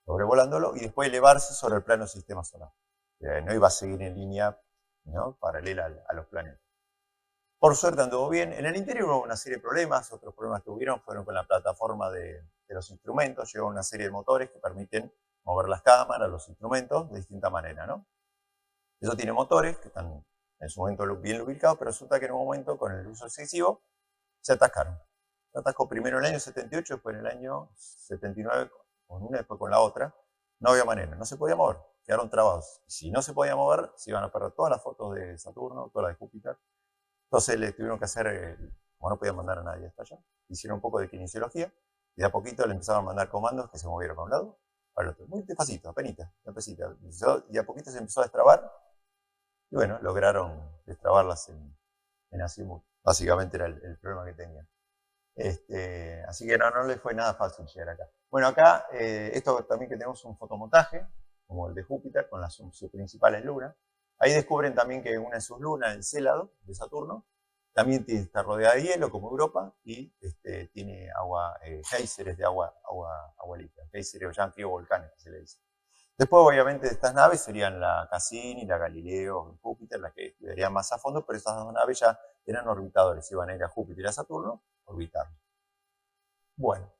sobrevolándolo, y después elevarse sobre el plano del sistema solar. No iba a seguir en línea, ¿no?, paralela a los planetas. Por suerte anduvo bien. En el interior hubo una serie de problemas. Otros problemas que hubieron fueron con la plataforma de los instrumentos. Lleva una serie de motores que permiten mover las cámaras, los instrumentos, de distinta manera, ¿no? Eso tiene motores que están en su momento bien lubricados, pero resulta que en un momento, con el uso excesivo, se atascaron. Se atascó primero en el año 78, después en el año 79 con una, después con la otra. No había manera, no se podía mover. quedaron trabados. Y si no se podía mover, se iban a perder todas las fotos de Saturno, todas las de Júpiter. Entonces le tuvieron que hacer, como no podían mandar a nadie hasta allá, hicieron un poco de kinesiología y de a poquito le empezaron a mandar comandos que se movieron para un lado, para el otro. Muy despacito, apenita. Y a poquito se empezó a destrabar y bueno, lograron destrabarlas en Azimut. Básicamente era el problema que tenían. Así que no les fue nada fácil llegar acá. Bueno, acá, esto también que tenemos un fotomontaje, como el de Júpiter, con sus principales lunas. Ahí descubren también que una de sus lunas, el Célado, de Saturno, también está rodeada de hielo, como Europa, y tiene agua, géiseres de agua líquida, géiseres o ya volcanes, que se le dice. Después, obviamente, de estas naves serían la Cassini, la Galileo, Júpiter, las que estudiarían más a fondo, pero estas dos naves ya eran orbitadores, iban a ir a Júpiter y a Saturno, orbitar. Bueno,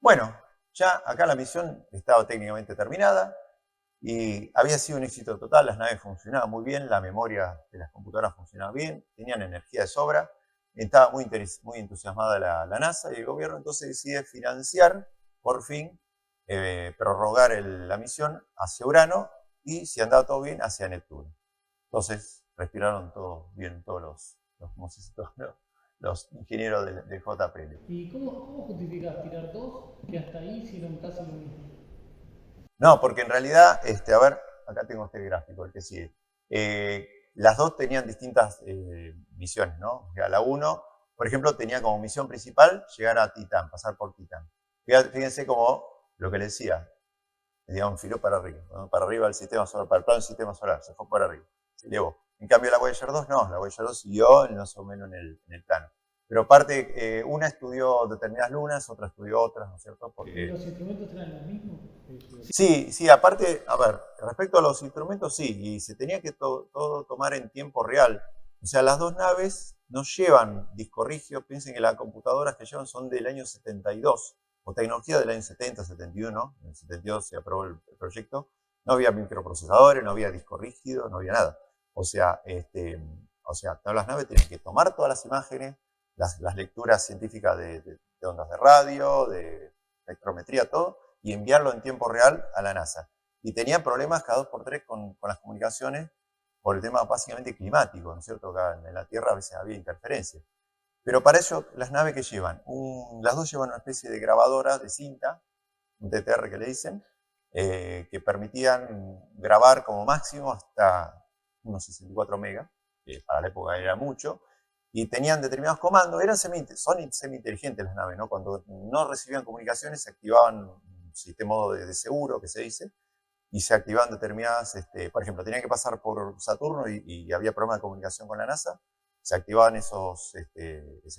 bueno, ya acá la misión estaba técnicamente terminada y había sido un éxito total, las naves funcionaban muy bien, la memoria de las computadoras funcionaba bien, tenían energía de sobra, estaba muy entusiasmada la NASA y el gobierno entonces decide financiar, por fin, prorrogar la misión hacia Urano y, si andaba todo bien, hacia Neptuno. Entonces respiraron todo bien todos los ingenieros del JPL. ¿Y cómo justificás tirar dos que hasta ahí hicieron casi lo mismo? No, porque en realidad, a ver, acá tengo este gráfico, el que sigue. Las dos tenían distintas misiones, ¿no? O sea, la 1, por ejemplo, tenía como misión principal llegar a Titán, pasar por Titán. Fíjense como lo que les decía, digamos, filó para arriba, ¿no? Para arriba del sistema solar, para el plano del sistema solar, se fue para arriba, se elevó. En cambio, la Voyager 2 no, la Voyager 2 siguió más o menos en el plano. Pero aparte, una estudió determinadas lunas, otra estudió otras, ¿no es cierto? ¿Y los instrumentos eran los mismos? Sí, aparte, a ver, respecto a los instrumentos, sí, y se tenía que todo tomar en tiempo real. O sea, las dos naves no llevan discorrigio, piensen que las computadoras que llevan son del año 72, o tecnología del año 70, 71, en el 72 se aprobó el proyecto, no había microprocesadores, no había disco rígido, no había nada. O sea, todas las naves tenían que tomar todas las imágenes, las lecturas científicas de ondas de radio, de espectrometría, todo, y enviarlo en tiempo real a la NASA. Y tenían problemas cada 2x3 con las comunicaciones por el tema básicamente climático, ¿no es cierto? Acá en la Tierra a veces había interferencias. Pero para ello, las naves que llevan, las dos llevan una especie de grabadora de cinta, un TTR que le dicen, que permitían grabar como máximo hasta unos 64 megas, que para la época era mucho, y tenían determinados comandos, son semi-inteligentes las naves, ¿no? Cuando no recibían comunicaciones se activaban un sistema de seguro, que se dice, y se activaban determinadas, por ejemplo, tenían que pasar por Saturno y había problema de comunicación con la NASA, se activaban ese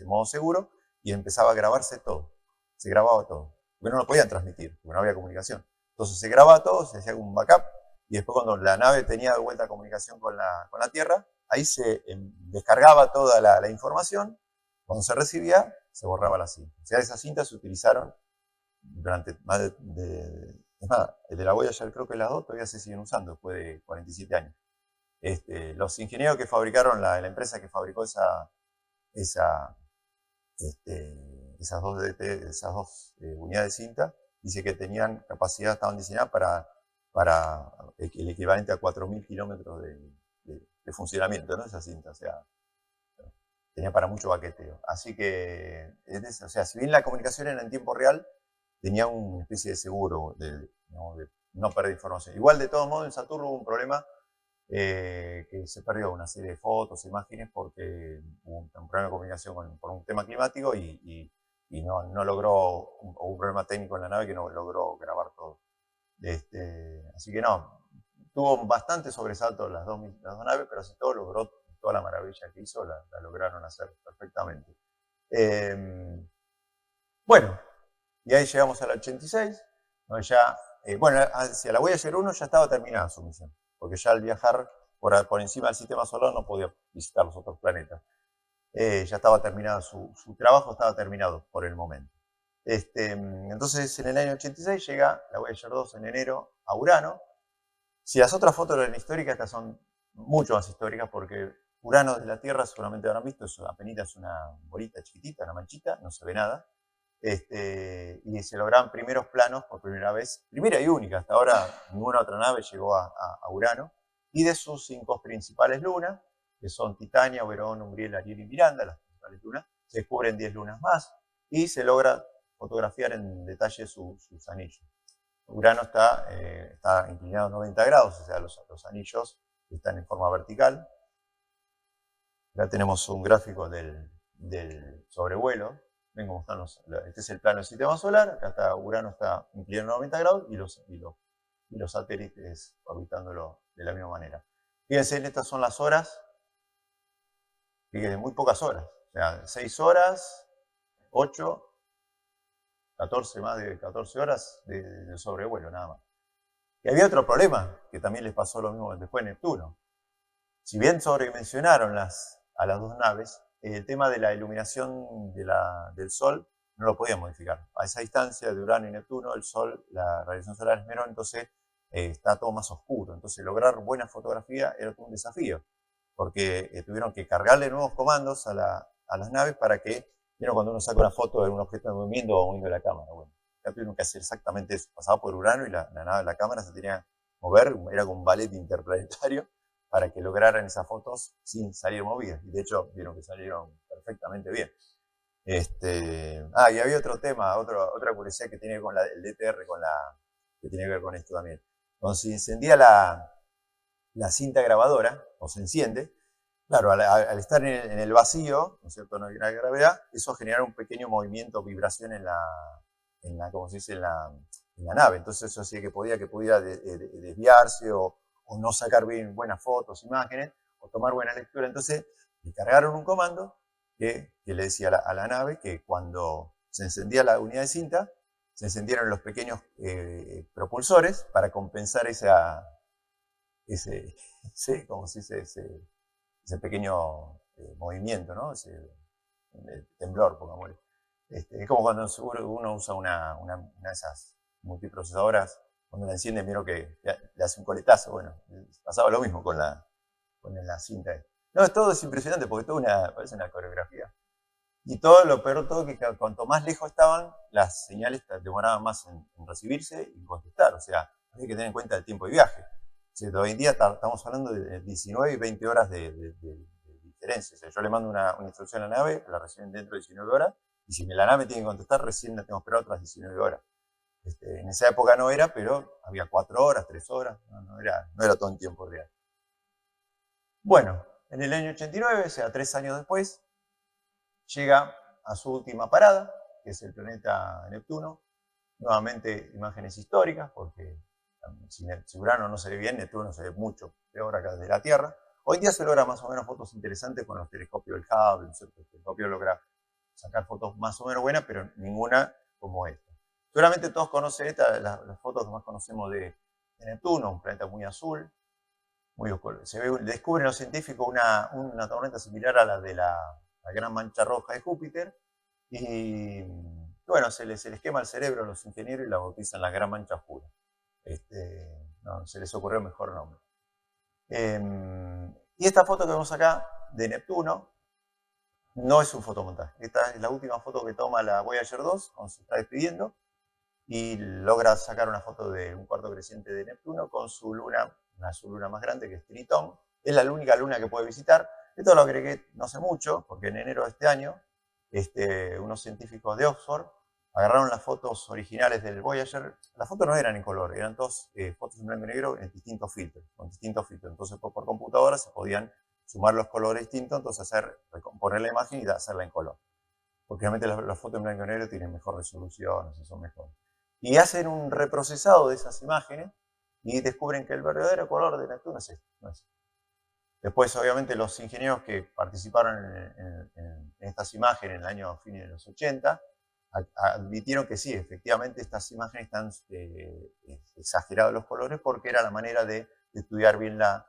modo seguro y empezaba a grabarse todo, se grababa todo, porque no lo podían transmitir, porque no había comunicación. Entonces se grababa todo, se hacía un backup, y después cuando la nave tenía de vuelta comunicación con la Tierra, ahí se descargaba toda la información, cuando se recibía, se borraba la cinta. O sea, esas cintas se utilizaron durante más es más, el de la Voyager creo que las dos todavía se siguen usando después de 47 años. Los ingenieros que fabricaron, la empresa que fabricó esas dos unidades de cinta, dice que tenían capacidad, estaban diseñadas para el equivalente a 4.000 kilómetros de funcionamiento, ¿no? Esa cinta, o sea, tenía para mucho baqueteo. Así que, o sea, si bien la comunicación era en tiempo real, tenía una especie de seguro de no perder información. Igual, de todos modos, en Saturno hubo un problema que se perdió una serie de fotos, imágenes, porque hubo un problema de comunicación por un tema climático y no logró, hubo un problema técnico en la nave que no logró grabar todo. Así que no, tuvo bastante sobresalto las dos naves, pero así todo logró, toda la maravilla que hizo, la lograron hacer perfectamente. Bueno, y ahí llegamos al 86, donde ya, hacia la Voyager 1 ya estaba terminada su misión, porque ya al viajar por encima del sistema solar no podía visitar los otros planetas. Ya estaba terminado, su trabajo estaba terminado por el momento. Entonces, en el año 86 llega la Voyager 2 en enero a Urano. Si las otras fotos eran históricas, estas son mucho más históricas, porque Urano desde la Tierra, seguramente habrán visto, apenas una bolita chiquitita, una manchita, no se ve nada. Y se lograron primeros planos por primera vez, primera y única, hasta ahora ninguna otra nave llegó a Urano, y de sus 5 principales lunas, que son Titania, Oberón, Umbriel, Ariel y Miranda, las principales lunas, se descubren 10 lunas más, y se logra fotografiar en detalle sus anillos. Urano está inclinado a 90 grados, o sea, los anillos están en forma vertical. Acá tenemos un gráfico del sobrevuelo. Ven cómo están este es el plano del sistema solar. Acá está Urano, está inclinado a 90 grados y los satélites orbitándolo de la misma manera. Fíjense, estas son las horas. Fíjense, muy pocas horas. O sea, 6 horas, 8, 14, más de 14 horas de sobrevuelo, nada más. Y había otro problema, que también les pasó lo mismo después en Neptuno. Si bien sobredimensionaron a las 2 naves, el tema de la iluminación del Sol no lo podían modificar. A esa distancia de Urano y Neptuno, el Sol, la radiación solar es menor, entonces está todo más oscuro. Entonces lograr buena fotografía era todo un desafío, porque tuvieron que cargarle nuevos comandos a las naves para que, ¿vieron cuando uno saca una foto de un objeto en movimiento o moviendo la cámara? Bueno, acá tuvieron que hacer exactamente eso. Pasaba por Urano y la cámara se tenía que mover, era como un ballet interplanetario, para que lograran esas fotos sin salir movidas. Y de hecho, vieron que salieron perfectamente bien. Y había otro tema, otra curiosidad que tiene que ver con el DTR, que tiene que ver con esto también. Cuando se encendía la cinta grabadora, o se enciende, claro, al estar en el vacío, ¿no es cierto?, no hay gravedad, eso genera un pequeño movimiento, vibración en la ¿cómo se dice?, en la nave. Entonces eso hacía que pudiera desviarse o no sacar bien buenas fotos, imágenes, o tomar buena lectura. Entonces le cargaron un comando que le decía a la nave que cuando se encendía la unidad de cinta, se encendieron los pequeños propulsores para compensar ese pequeño movimiento, ¿no? Ese temblor, pongámosle. Es como cuando uno usa una de esas multiprocesadoras, cuando la enciende, miro que le hace un coletazo. Bueno, pasaba lo mismo con la cinta. No, todo es impresionante porque parece una coreografía. Y todo lo peor, todo que cuanto más lejos estaban, las señales demoraban más en recibirse y contestar. O sea, hay que tener en cuenta el tiempo de viaje. O sea, hoy en día estamos hablando de 19 y 20 horas de diferencia. O sea, yo le mando una instrucción a la nave, la reciben dentro de 19 horas, y si la nave tiene que contestar, recién la tengo que esperar otras 19 horas. En esa época no era, pero había 4 horas, 3 horas, no era todo en tiempo real. Bueno, en el año 89, o sea, 3 años después, llega a su última parada, que es el planeta Neptuno. Nuevamente imágenes históricas, porque si Urano no se ve bien, Neptuno se ve mucho peor acá desde la Tierra. Hoy día se logra más o menos fotos interesantes con los telescopios del Hubble, ¿no es cierto? El telescopio logra sacar fotos más o menos buenas, pero ninguna como esta. Seguramente todos conocen las fotos que más conocemos de Neptuno, un planeta muy azul, muy oscuro. Descubren los científicos una tormenta similar a la de la gran mancha roja de Júpiter, y bueno, se les quema el cerebro a los ingenieros y la bautizan la gran mancha oscura. No, se les ocurrió mejor nombre. Y esta foto que vemos acá de Neptuno no es un fotomontaje. Esta es la última foto que toma la Voyager 2 cuando se está despidiendo, y logra sacar una foto de un cuarto creciente de Neptuno con su luna, su luna más grande, que es Tritón. Es la única luna que puede visitar. Esto lo agregué no hace mucho, porque en enero de este año, unos científicos de Oxford agarraron las fotos originales del Voyager. Las fotos no eran en color, eran todas fotos en blanco y negro en distintos filtros, con distintos filtros. Entonces por computadora se podían sumar los colores distintos, entonces recomponer la imagen y hacerla en color. Porque realmente las fotos en blanco y negro tienen mejor resolución, son mejores. Y hacen un reprocesado de esas imágenes y descubren que el verdadero color de Neptuno es este, no es este. Después, obviamente, los ingenieros que participaron en estas imágenes en el año fin de los 80 admitieron que sí, efectivamente estas imágenes están exagerados los colores, porque era la manera de estudiar bien la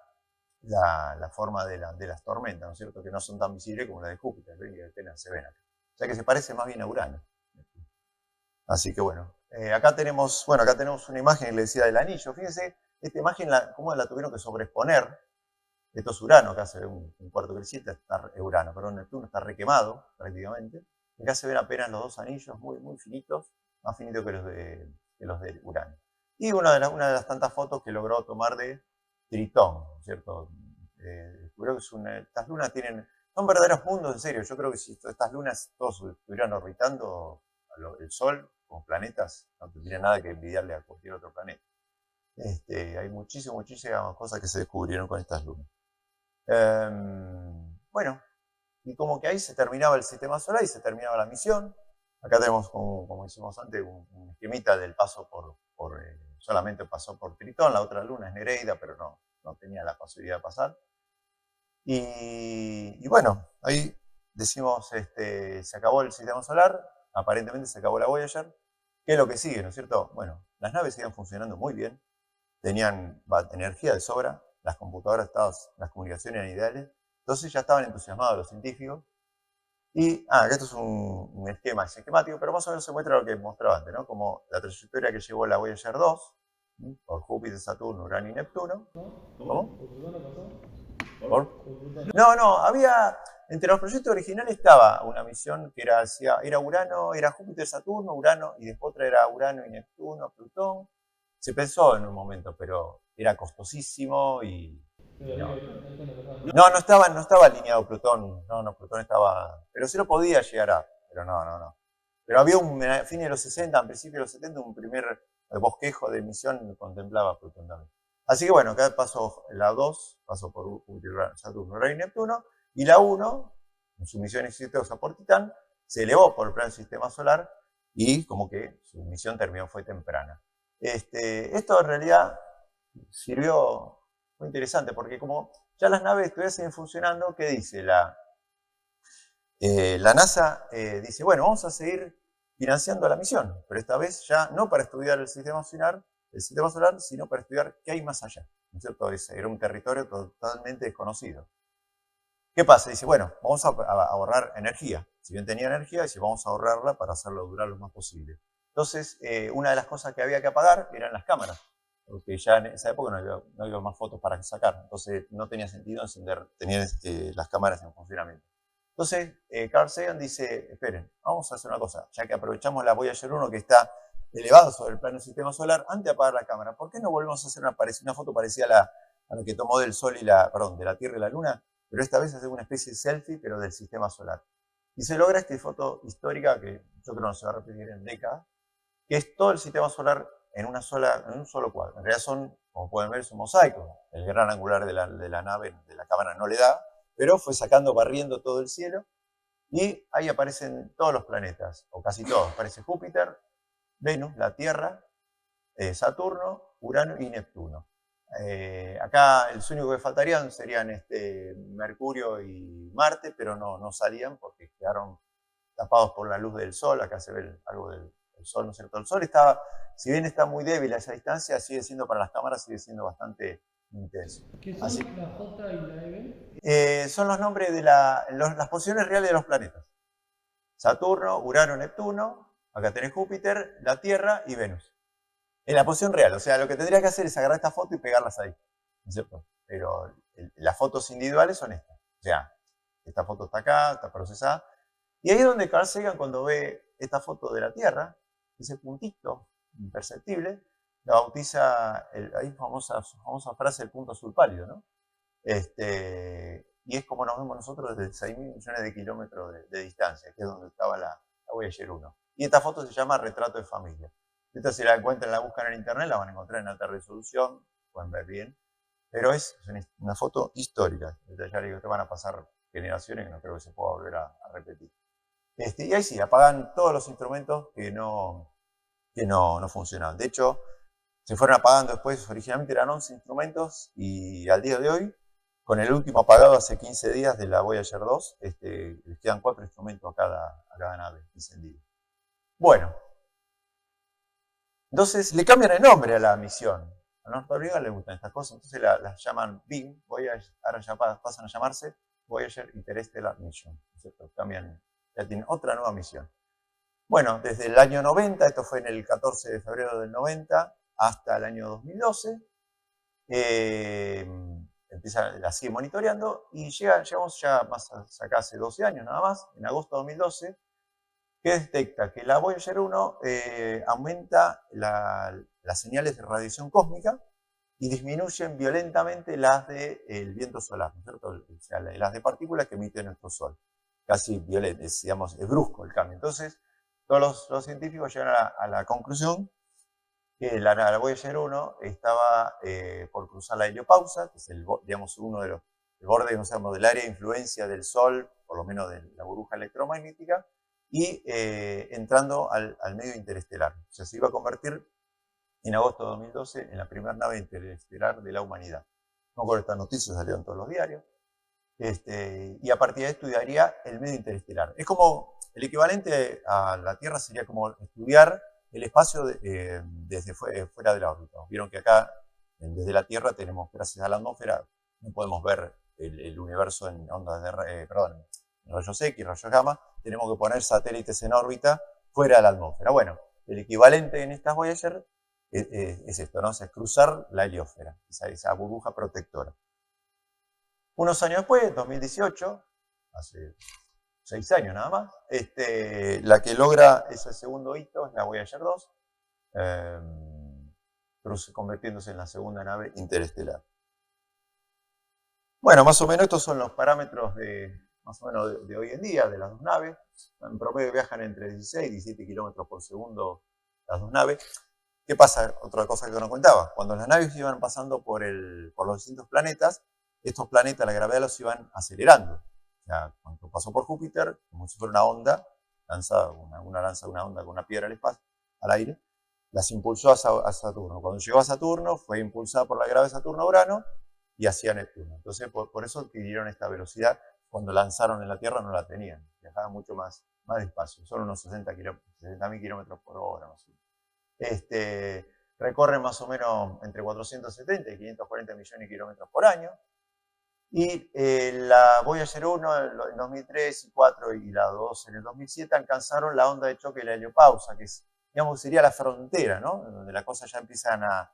forma de las tormentas, ¿no es cierto? Que no son tan visibles como la de Júpiter, ¿ven? Que apenas se ven acá. O sea que se parece más bien a Urano. Así que bueno, acá tenemos una imagen que le decía del anillo. Fíjense, esta imagen cómo la tuvieron que sobreexponer. Esto es Urano, acá se ve un cuarto creciente, está Urano, pero Neptuno está requemado prácticamente. Acá se ven apenas los dos anillos muy, muy finitos, más finitos que los de Urano. Y una de las tantas fotos que logró tomar de Tritón, ¿cierto? Creo que estas lunas son verdaderos mundos, en serio. Yo creo que si estas lunas todos estuvieran orbitando el Sol como planetas, no tendría nada que envidiarle a cualquier otro planeta. Hay muchísimas cosas que se descubrieron con estas lunas. Bueno, y como que ahí se terminaba el sistema solar y se terminaba la misión. Acá tenemos, como hicimos antes, un esquemita del paso solamente pasó por Tritón, la otra luna es Nereida, pero no tenía la posibilidad de pasar. Y bueno, ahí decimos, se acabó el sistema solar, aparentemente se acabó la Voyager. ¿Qué es lo que sigue, no es cierto? Bueno, las naves siguen funcionando muy bien, tenían energía de sobra, las computadoras, las comunicaciones eran ideales, entonces ya estaban entusiasmados los científicos. Y, esto es un esquema esquemático, pero más o menos se muestra lo que mostraba antes, ¿no? Como la trayectoria que llevó la Voyager 2, por Júpiter, Saturno, Urano y Neptuno. ¿Cómo? No, había, entre los proyectos originales estaba una misión que era Urano, era Júpiter, Saturno, Urano, y después otra era Urano y Neptuno, Plutón. Se pensó en un momento, pero era costosísimo y... No estaba alineado Plutón, no, Plutón estaba... Pero sí lo podía llegar pero no. Pero había a fines de los 60, a principios de los 70, un primer bosquejo de misión que contemplaba Plutón también. Así que bueno, acá pasó la 2, pasó por Júpiter, Saturno, Urano y Neptuno, y la 1, en su misión exitosa por Titán, se elevó por el plan del sistema solar y como que su misión fue temprana. Esto en realidad fue interesante porque como ya las naves todavía siguen funcionando, ¿qué dice? La NASA dice, bueno, vamos a seguir financiando la misión, pero esta vez ya no para estudiar el sistema solar, sino para estudiar qué hay más allá, ¿no es cierto? Era un territorio totalmente desconocido. ¿Qué pasa? Dice, bueno, vamos a ahorrar energía. Si bien tenía energía, dice, vamos a ahorrarla para hacerlo durar lo más posible. Entonces, una de las cosas que había que apagar eran las cámaras, porque ya en esa época no había más fotos para sacar, entonces no tenía sentido tener las cámaras en funcionamiento. Entonces, Carl Sagan dice, esperen, vamos a hacer una cosa, ya que aprovechamos la Voyager 1 que está elevado sobre el plano del sistema solar, antes de apagar la cámara, ¿por qué no volvemos a hacer una foto parecida a la que tomó del Sol de la Tierra y la Luna? Pero esta vez hacer una especie de selfie, pero del sistema solar. Y se logra esta foto histórica que yo creo que no se va a repetir en décadas, que es todo el sistema solar en un solo cuadro. En realidad son, como pueden ver, es un mosaico. El gran angular de la nave, de la cámara, no le da, pero fue barriendo todo el cielo, y ahí aparecen todos los planetas, o casi todos. Aparece Júpiter, Venus, la Tierra, Saturno, Urano y Neptuno. Acá los únicos que faltarían serían Mercurio y Marte, pero no salían porque quedaron tapados por la luz del Sol. Acá se ve algo del Sol, ¿no es cierto? El Sol si bien está muy débil a esa distancia, sigue siendo para las cámaras, sigue siendo bastante intenso. ¿Qué son la J y la EB? Son los nombres de las posiciones reales de los planetas. Saturno, Urano, Neptuno, acá tenés Júpiter, la Tierra y Venus. En la posición real, o sea, lo que tendría que hacer es agarrar esta foto y pegarlas ahí, ¿no es cierto? Pero las fotos individuales son estas. O sea, esta foto está acá, está procesada. Y ahí es donde Carl Sagan, cuando ve esta foto de la Tierra, ese puntito imperceptible, la bautiza, ahí famosa frase, el punto azul pálido, ¿no? Y es como nos vemos nosotros desde 6.000 millones de kilómetros de distancia, que es donde estaba la Voyager 1. Y esta foto se llama Retrato de Familia. Esta, si la encuentran, la buscan en internet, la van a encontrar en alta resolución, pueden ver bien. Pero es una foto histórica. Ya digo, te van a pasar generaciones que no creo que se pueda volver a repetir. Y ahí sí, apagan todos los instrumentos que no funcionaban. De hecho, se fueron apagando después, originalmente eran 11 instrumentos, y al día de hoy, con el último apagado hace 15 días de la Voyager 2, les quedan 4 instrumentos a cada nave encendida. Bueno, entonces le cambian el nombre a la misión. A los norteamericanos les gustan estas cosas, entonces las llaman BIM, Voyager, ahora ya pasan a llamarse Voyager Interstellar Mission, ¿cierto? Ya tienen otra nueva misión. Bueno, desde el año 90, esto fue en el 14 de febrero del 90, hasta el año 2012, la sigue monitoreando y llegamos ya más acá hace 12 años nada más, en agosto de 2012, que detecta que la Voyager 1 aumenta las señales de radiación cósmica y disminuyen violentamente las del viento solar, ¿no es cierto? O sea, las de partículas que emite nuestro Sol. Casi violento, digamos, es brusco el cambio. Entonces, todos los científicos llegan a la conclusión que la Voyager 1 estaba por cruzar la heliopausa, que es digamos, uno de el borde, digamos, del área de influencia del Sol, por lo menos de la burbuja electromagnética, y entrando al medio interestelar. O sea, se iba a convertir en agosto de 2012 en la primera nave interestelar de la humanidad. No recuerdo, estas noticias salieron en todos los diarios. Y a partir de esto estudiaría el medio interestelar. Es como el equivalente a la Tierra sería como estudiar el espacio desde fuera de la órbita. Vieron que acá, desde la Tierra, tenemos, gracias a la atmósfera, no podemos ver el universo en ondas de, en rayos X, rayos gamma. Tenemos que poner satélites en órbita fuera de la atmósfera. Bueno, el equivalente en estas Voyager es esto, ¿no? O sea, es cruzar la heliosfera, esa burbuja protectora. Unos años después, 2018, hace 6 años nada más, la que logra ese segundo hito es la Voyager 2, convirtiéndose en la segunda nave interestelar. Bueno, más o menos estos son los parámetros más o menos de hoy en día de las dos naves. En promedio viajan entre 16 y 17 kilómetros por segundo las dos naves. ¿Qué pasa? Otra cosa que no contaba. Cuando las naves iban pasando por los distintos planetas, estos planetas, la gravedad los iban acelerando. O sea, cuando pasó por Júpiter, como si fuera una onda, lanza una onda con una piedra al espacio, al aire, las impulsó a Saturno. Cuando llegó a Saturno, fue impulsada por la gravedad de Saturno-Urano y hacia Neptuno. Entonces, por eso adquirieron esta velocidad. Cuando lanzaron en la Tierra no la tenían, viajaban mucho más despacio, solo unos 60.000 kilómetros por hora, más o menos. Recorren más o menos entre 470 y 540 millones de kilómetros por año. Y la Voyager 1 en 2003 y 2004 y la 2 en el 2007 alcanzaron la onda de choque de la heliopausa, que digamos, sería la frontera, ¿no? Donde las cosas ya empiezan a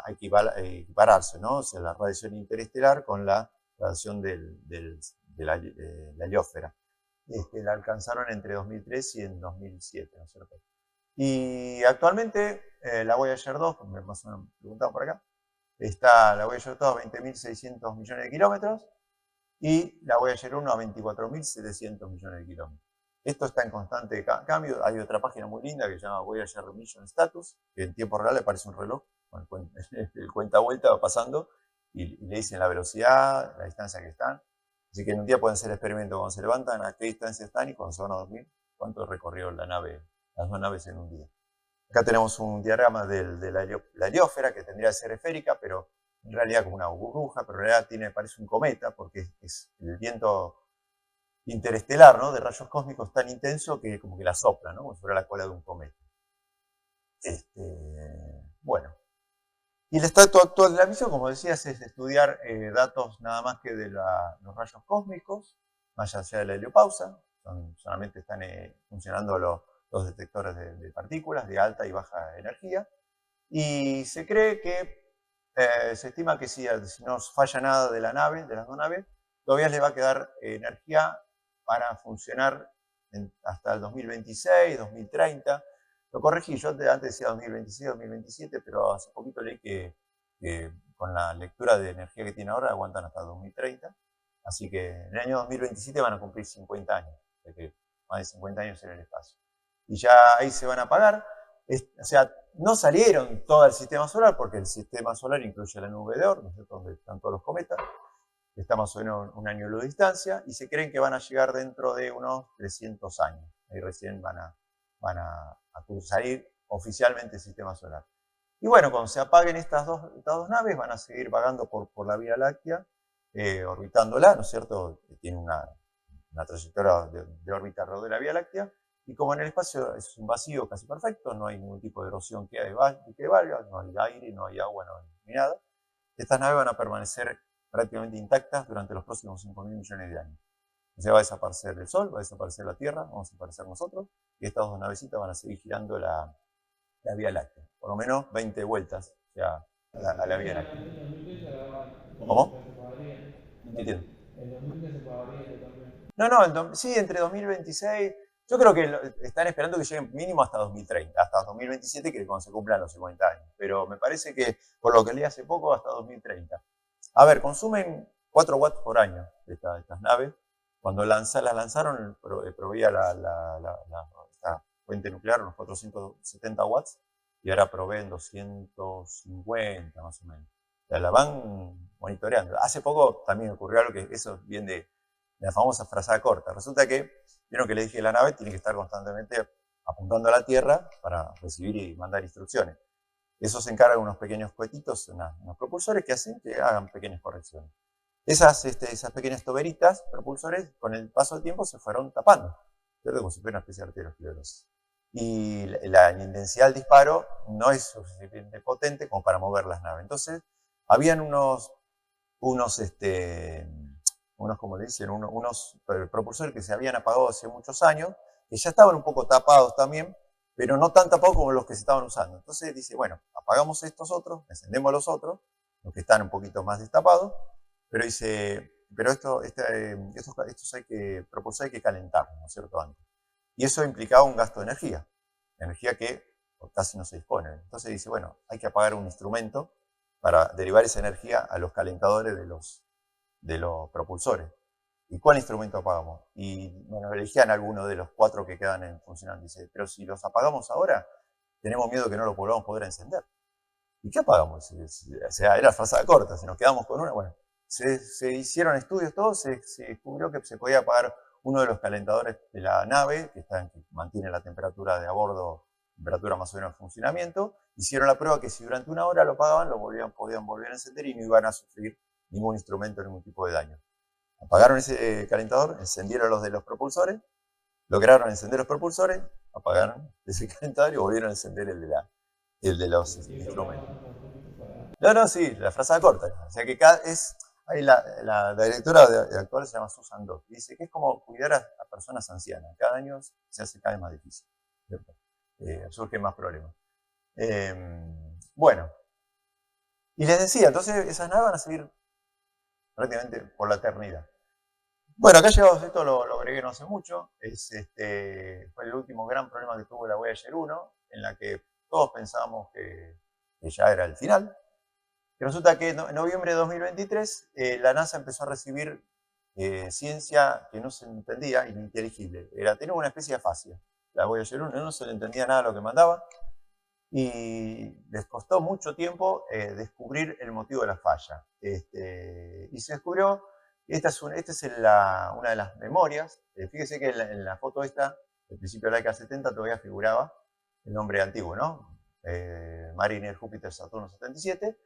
equipararse, ¿no? O sea, la radiación interestelar con la radiación de la heliosfera. La alcanzaron entre 2003 y en 2007, ¿no es cierto? Y actualmente la Voyager 2, más o menos me preguntaban por acá, está la Voyager 2 a 20.600 millones de kilómetros y la Voyager 1 a 24.700 millones de kilómetros. Esto está en constante cambio. Hay otra página muy linda que se llama Voyager Mission Status, que en tiempo real le aparece un reloj, el cuenta vuelta va pasando y le dicen la velocidad, la distancia que están. Así que en un día pueden hacer el experimento cuando se levantan, a qué distancia están y cuando se van a dormir, cuánto recorrió las dos naves en un día. Acá tenemos un diagrama de la heliosfera, que tendría que ser esférica, pero en realidad como una burbuja, pero en realidad parece un cometa, porque es el viento interestelar, ¿no? De rayos cósmicos tan intenso que como que la sopla, ¿no? Como si fuera la cola de un cometa. Bueno. Y el estatus actual de la misión, como decías, es estudiar datos nada más que de los rayos cósmicos, más allá de la heliopausa. Solamente están funcionando los detectores de partículas de alta y baja energía. Y se cree que, se estima que si no falla nada de las dos naves, todavía les va a quedar energía para funcionar hasta el 2026, 2030. Lo corregí, yo antes decía 2026, 2027, pero hace poquito leí que con la lectura de energía que tiene ahora aguantan hasta 2030. Así que en el año 2027 van a cumplir 50 años, más de 50 años en el espacio. Y ya ahí se van a apagar. O sea, no salieron todo el sistema solar, porque el sistema solar incluye la nube de Oort, ¿no es cierto?, donde están todos los cometas. Está más o menos un año luz de distancia, y se creen que van a llegar dentro de unos 300 años. Ahí recién van a salir oficialmente el sistema solar. Y bueno, cuando se apaguen estas dos naves, van a seguir vagando por la Vía Láctea, orbitándola, ¿no es cierto? Tiene una trayectoria de órbita alrededor de la Vía Láctea, y como en el espacio es un vacío casi perfecto, no hay ningún tipo de erosión que valga, no hay aire, no hay agua, no hay ni nada, estas naves van a permanecer prácticamente intactas durante los próximos 5.000 millones de años. O sea, va a desaparecer el Sol, va a desaparecer la Tierra, vamos a desaparecer nosotros, y estas dos navecitas van a seguir girando la Vía Láctea. Por lo menos 20 vueltas, o sea, a la Vía Láctea. ¿Cómo? No entiendo. El 2000 se pagaría también. No, sí, entre 2026, Yo creo que están esperando que lleguen mínimo hasta 2030, hasta 2027, que es cuando se cumplan los 50 años. Pero me parece que, por lo que leí hace poco, hasta 2030. A ver, consumen 4 watts por año estas naves. Cuando las lanzaron, proveía esta fuente nuclear unos 470 watts y ahora proveen 250 más o menos. O sea, la van monitoreando. Hace poco también ocurrió algo que eso viene de la famosa frazada corta. Resulta que, vieron que les dije que la nave tiene que estar constantemente apuntando a la Tierra para recibir y mandar instrucciones. Eso se encarga de unos pequeños cohetitos, unos propulsores que hacen que hagan pequeñas correcciones. Esas pequeñas toberitas, propulsores, con el paso del tiempo se fueron tapando, ¿cierto? Como si fuera una especie de arteriosclerosis. Y la intensidad del disparo no es suficientemente potente como para mover las naves. Entonces, habían unos como le dicen, unos propulsores que se habían apagado hace muchos años, que ya estaban un poco tapados también, pero no tan tapados como los que se estaban usando. Entonces dice, bueno, apagamos estos otros, encendemos los otros, los que están un poquito más destapados, pero dice, pero estos propulsores hay que calentarlos, ¿no es cierto?, antes. Y eso implicaba un gasto de energía que casi no se dispone. Entonces dice, bueno, hay que apagar un instrumento para derivar esa energía a los calentadores de los propulsores. ¿Y cuál instrumento apagamos? Y bueno, elegían alguno de los 4 que quedan funcionando. Dice, pero si los apagamos ahora, tenemos miedo que no lo volvamos a poder encender. ¿Y qué apagamos? O sea, era frazada corta, si nos quedamos con una, bueno, se hicieron estudios todos, se descubrió que se podía apagar uno de los calentadores de la nave, que mantiene la temperatura de a bordo, temperatura más o menos en funcionamiento. Hicieron la prueba que si durante una hora lo apagaban, podían volver a encender y no iban a sufrir ningún instrumento, ningún tipo de daño. Apagaron ese calentador, encendieron los de los propulsores, lograron encender los propulsores, apagaron ese calentador y volvieron a encender el de los instrumentos. No, sí, la frazada corta. O sea que ahí la directora actual se llama Susan Dodd. Dice que es como cuidar a personas ancianas. Cada año se hace cada vez más difícil, ¿cierto? Surgen más problemas. Bueno, y les decía, entonces esas naves van a seguir prácticamente por la eternidad. Bueno, acá llegados esto lo agregué no hace mucho. Fue el último gran problema que tuvo la Voyager 1, en la que todos pensábamos que ya era el final. Y resulta que en noviembre de 2023 la NASA empezó a recibir ciencia que no se entendía, ininteligible. Tenía una especie de afasia. La Voyager 1 no se le entendía nada a lo que mandaba y les costó mucho tiempo descubrir el motivo de la falla. Y se descubrió, esta es una de las memorias. Fíjese que en la foto esta, del principio de la década 70, todavía figuraba el nombre antiguo, ¿no? Mariner Júpiter Saturno 77.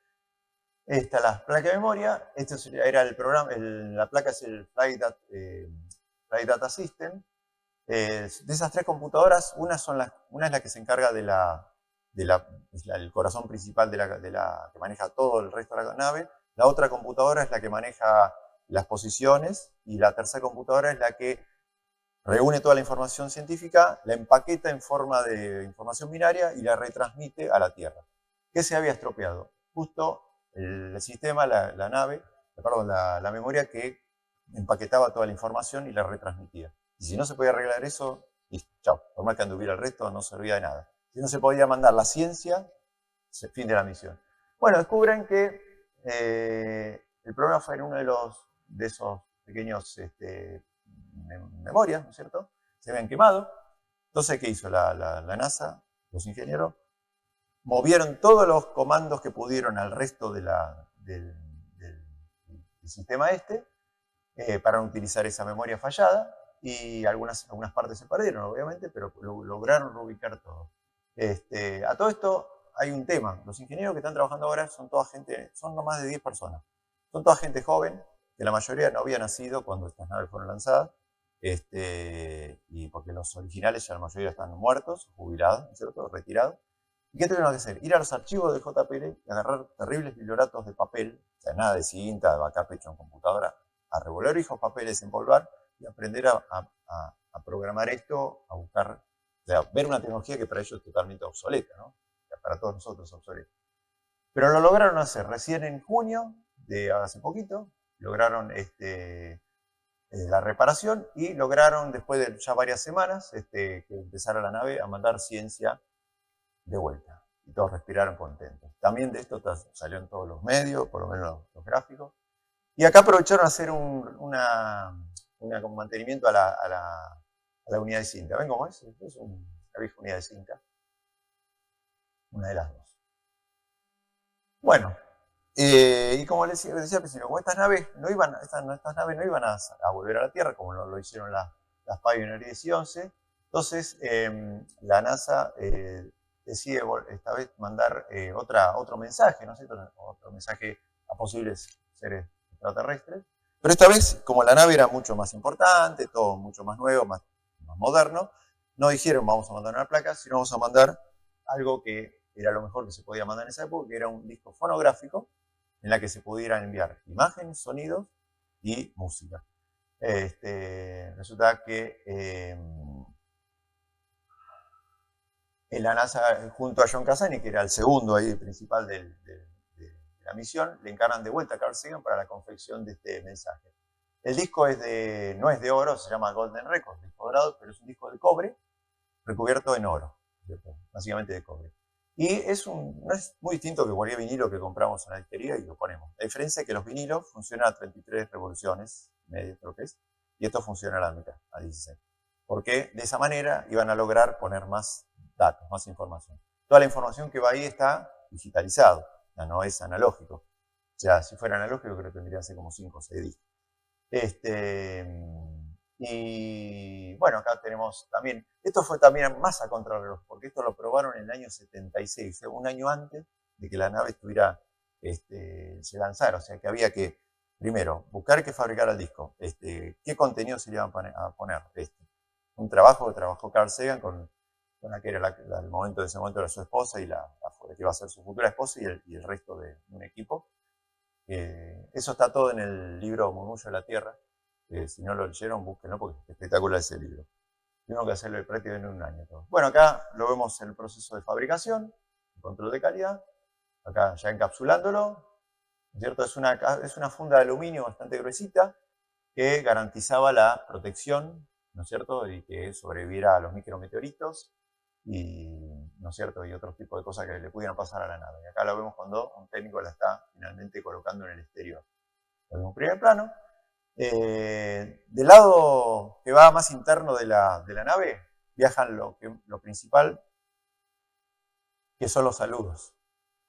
Esta es la placa de memoria. Esto era el programa, la placa es el Flight Data System. De esas 3 computadoras, una es la que se encarga del corazón principal que maneja todo el resto de la nave. La otra computadora es la que maneja las posiciones y la tercera computadora es la que reúne toda la información científica, la empaqueta en forma de información binaria y la retransmite a la Tierra. ¿Qué se había estropeado? Justo el sistema, la memoria que empaquetaba toda la información y la retransmitía. Y si no se podía arreglar eso, listo, chao. Por más que anduviera el resto, no servía de nada. Si no se podía mandar la ciencia, fin de la misión. Bueno, descubren que el problema fue en uno de esos pequeños memorias, ¿no es cierto? Se habían quemado. Entonces, ¿qué hizo la NASA? Los ingenieros movieron todos los comandos que pudieron al resto del sistema para no utilizar esa memoria fallada. Y algunas partes se perdieron, obviamente, pero lograron reubicar todo. A todo esto hay un tema. Los ingenieros que están trabajando ahora son no más de 10 personas. Son toda gente joven, que la mayoría no había nacido cuando estas naves fueron lanzadas, y porque los originales ya la mayoría están muertos, jubilados, ¿no es cierto?, retirados. ¿Y qué tuvieron que hacer? Ir a los archivos de JPL y agarrar terribles biblioratos de papel, o sea, nada de cinta, de backup hecho en computadora, a revolver viejos papeles, empolvar y aprender a programar esto, a buscar, o sea, ver una tecnología que para ellos es totalmente obsoleta, ¿no? Para todos nosotros obsoleta. Pero lo lograron hacer recién en junio de hace poquito, lograron la reparación y lograron, después de ya varias semanas, que empezara la nave a mandar ciencia de vuelta. Y todos respiraron contentos. También de esto salió en todos los medios, por lo menos los gráficos. Y acá aprovecharon a hacer un mantenimiento a la unidad de cinta. ¿Ven cómo es? Es una vieja unidad de cinta. Una de las dos. Bueno, y como les decía al principio, como estas naves no iban a volver a la Tierra, como lo hicieron las Pioneer 10 y 11, entonces la NASA decide esta vez mandar otro mensaje, ¿no es cierto? Otro mensaje a posibles seres extraterrestres. Pero esta vez, como la nave era mucho más importante, todo mucho más nuevo, más moderno, no dijeron vamos a mandar una placa, sino vamos a mandar algo que era lo mejor que se podía mandar en esa época, que era un disco fonográfico en la que se pudieran enviar imágenes, sonidos y música. Resulta que en la NASA, junto a John Cassini, que era el segundo ahí principal de la misión, le encargan de vuelta a Carl Sagan para la confección de este mensaje. El disco no es de oro, se llama Golden Record, disco dorado, pero es un disco de cobre recubierto en oro, ¿cierto? Básicamente de cobre. Y no es muy distinto que cualquier vinilo que compramos en la disquería y lo ponemos. La diferencia es que los vinilos funcionan a 33 revoluciones, medio creo que es, y esto funciona a la mitad, a 16. Porque de esa manera iban a lograr poner más datos, más información. Toda la información que va ahí está digitalizado, ya no es analógico. O sea, si fuera analógico creo que tendría que ser como 5 o 6 discos. Y bueno, acá tenemos también, esto fue también más a contrarreloj, porque esto lo probaron en el año 76, un año antes de que la nave se lanzara. O sea que había que, primero, buscar que fabricara el disco, qué contenido se le iban a poner. Un trabajo que trabajó Carl Sagan con la que era en ese momento era su esposa y la que iba a ser su futura esposa y el resto de un equipo. Eso está todo en el libro Murmullo de la Tierra. Si no lo leyeron, búsquenlo porque es espectacular ese libro. Tengo que hacerlo prácticamente en un año. Bueno, acá lo vemos en el proceso de fabricación, el control de calidad. Acá ya encapsulándolo, ¿cierto? Es una funda de aluminio bastante gruesita que garantizaba la protección, ¿no es cierto? Y que sobreviviera a los micrometeoritos y, ¿no es cierto? Y otros tipos de cosas que le pudieran pasar a la nave. Y acá lo vemos cuando un técnico la está finalmente colocando en el exterior. En un primer plano. Del lado que va más interno de la nave, viajan lo principal, que son los saludos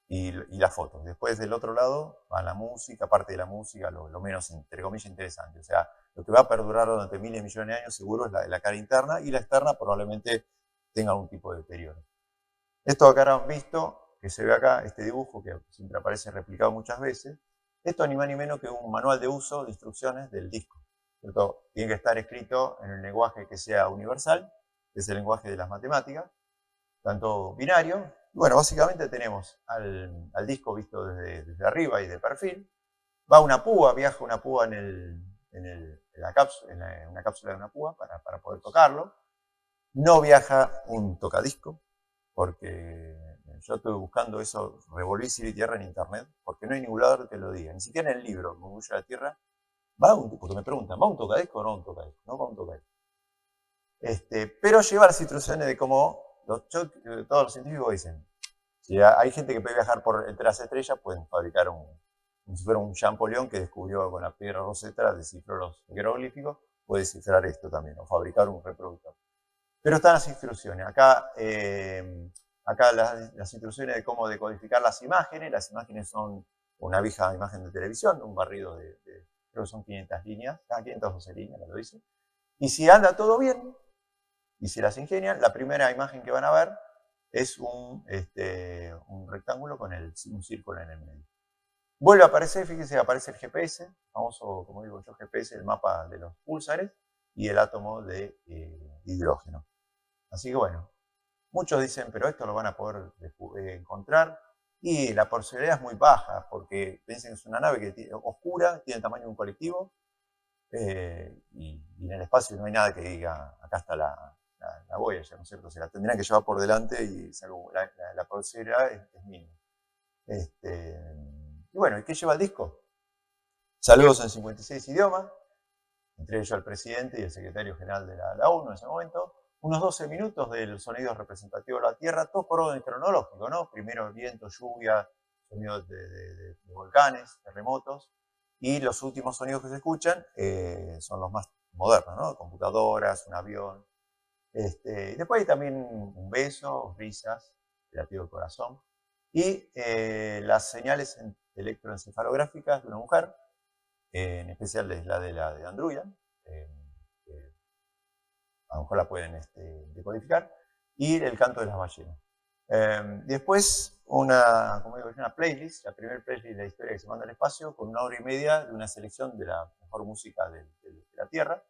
y las fotos. Después del otro lado va la música, parte de la música, lo menos, entre comillas, interesante. O sea, lo que va a perdurar durante miles y millones de años seguro es la cara interna, y la externa probablemente tenga algún tipo de deterioro. Esto acá han visto, que se ve acá, este dibujo que siempre aparece replicado muchas veces. Esto ni más ni menos que un manual de uso de instrucciones del disco, ¿cierto? Tiene que estar escrito en un lenguaje que sea universal, que es el lenguaje de las matemáticas, tanto binario. Bueno, básicamente tenemos al disco visto desde arriba y de perfil. Va una púa, viaja una púa en una cápsula de una púa para poder tocarlo. No viaja un tocadisco, porque yo estuve buscando eso, revolví cielo y tierra en internet, porque no hay ningún lado que lo diga, ni siquiera en el libro, Murmullo de la Tierra, porque me preguntan, ¿va un tocadisco o no un tocadisco? No va un tocadisco. Pero lleva las instrucciones de cómo, todos los científicos dicen, si hay gente que puede viajar entre las estrellas, pueden fabricar como si fuera un Champollion que descubrió con la piedra Rosetta, descifró los jeroglíficos, puede descifrar esto también, o fabricar un reproductor. Pero están las instrucciones. Acá las instrucciones de cómo decodificar las imágenes. Las imágenes son una vieja imagen de televisión, un barrido creo que son 500 líneas, 512 líneas, lo dice. Y si anda todo bien, y si las ingenian, la primera imagen que van a ver es un rectángulo con un círculo en el medio. Vuelve a aparecer, fíjense, aparece el GPS, famoso, como digo yo, GPS, el mapa de los púlsares, y el átomo de hidrógeno. Así que bueno, muchos dicen, pero esto lo van a poder encontrar, y la posibilidad es muy baja, porque piensen que es una nave oscura, tiene el tamaño de un colectivo, y en el espacio no hay nada que diga, acá está la Voyager, ¿no es cierto? Se la tendrían que llevar por delante y la posibilidad es mínima. Y bueno, ¿y qué lleva el disco? Saludos en 56 idiomas. entre ellos el presidente y el secretario general de la ONU en ese momento, unos 12 minutos del sonido representativo de la Tierra, todo por orden cronológico, ¿no? Primero el viento, lluvia, sonidos de volcanes, terremotos, y los últimos sonidos que se escuchan son los más modernos, ¿no? Computadoras, un avión. Después hay también un beso, risas, latido del corazón, y las señales electroencefalográficas de una mujer, en especial es la de Andruyan, a lo mejor la pueden decodificar, y el canto de las ballenas. Después como digo, una playlist, la primera playlist de la historia que se manda al espacio, con 1 hora y media de una selección de la mejor música de la Tierra.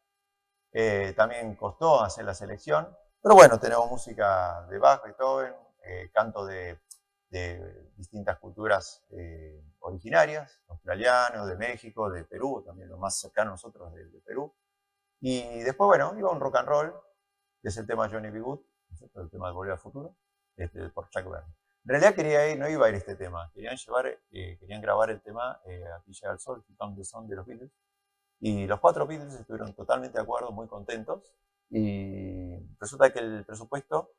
También costó hacer la selección, pero bueno, tenemos música de Bach, Beethoven, canto de distintas culturas originarias, australianos, de México, de Perú, también lo más cercano a nosotros de Perú. Y después, bueno, iba un rock and roll, que es el tema Johnny B. Good, el tema de Volver al Futuro, por Chuck Berry. En realidad no iba a ir este tema, querían grabar el tema Aquí llega el sol, Come the Sun de los Beatles. Y los 4 Beatles estuvieron totalmente de acuerdo, muy contentos. Y resulta que el presupuesto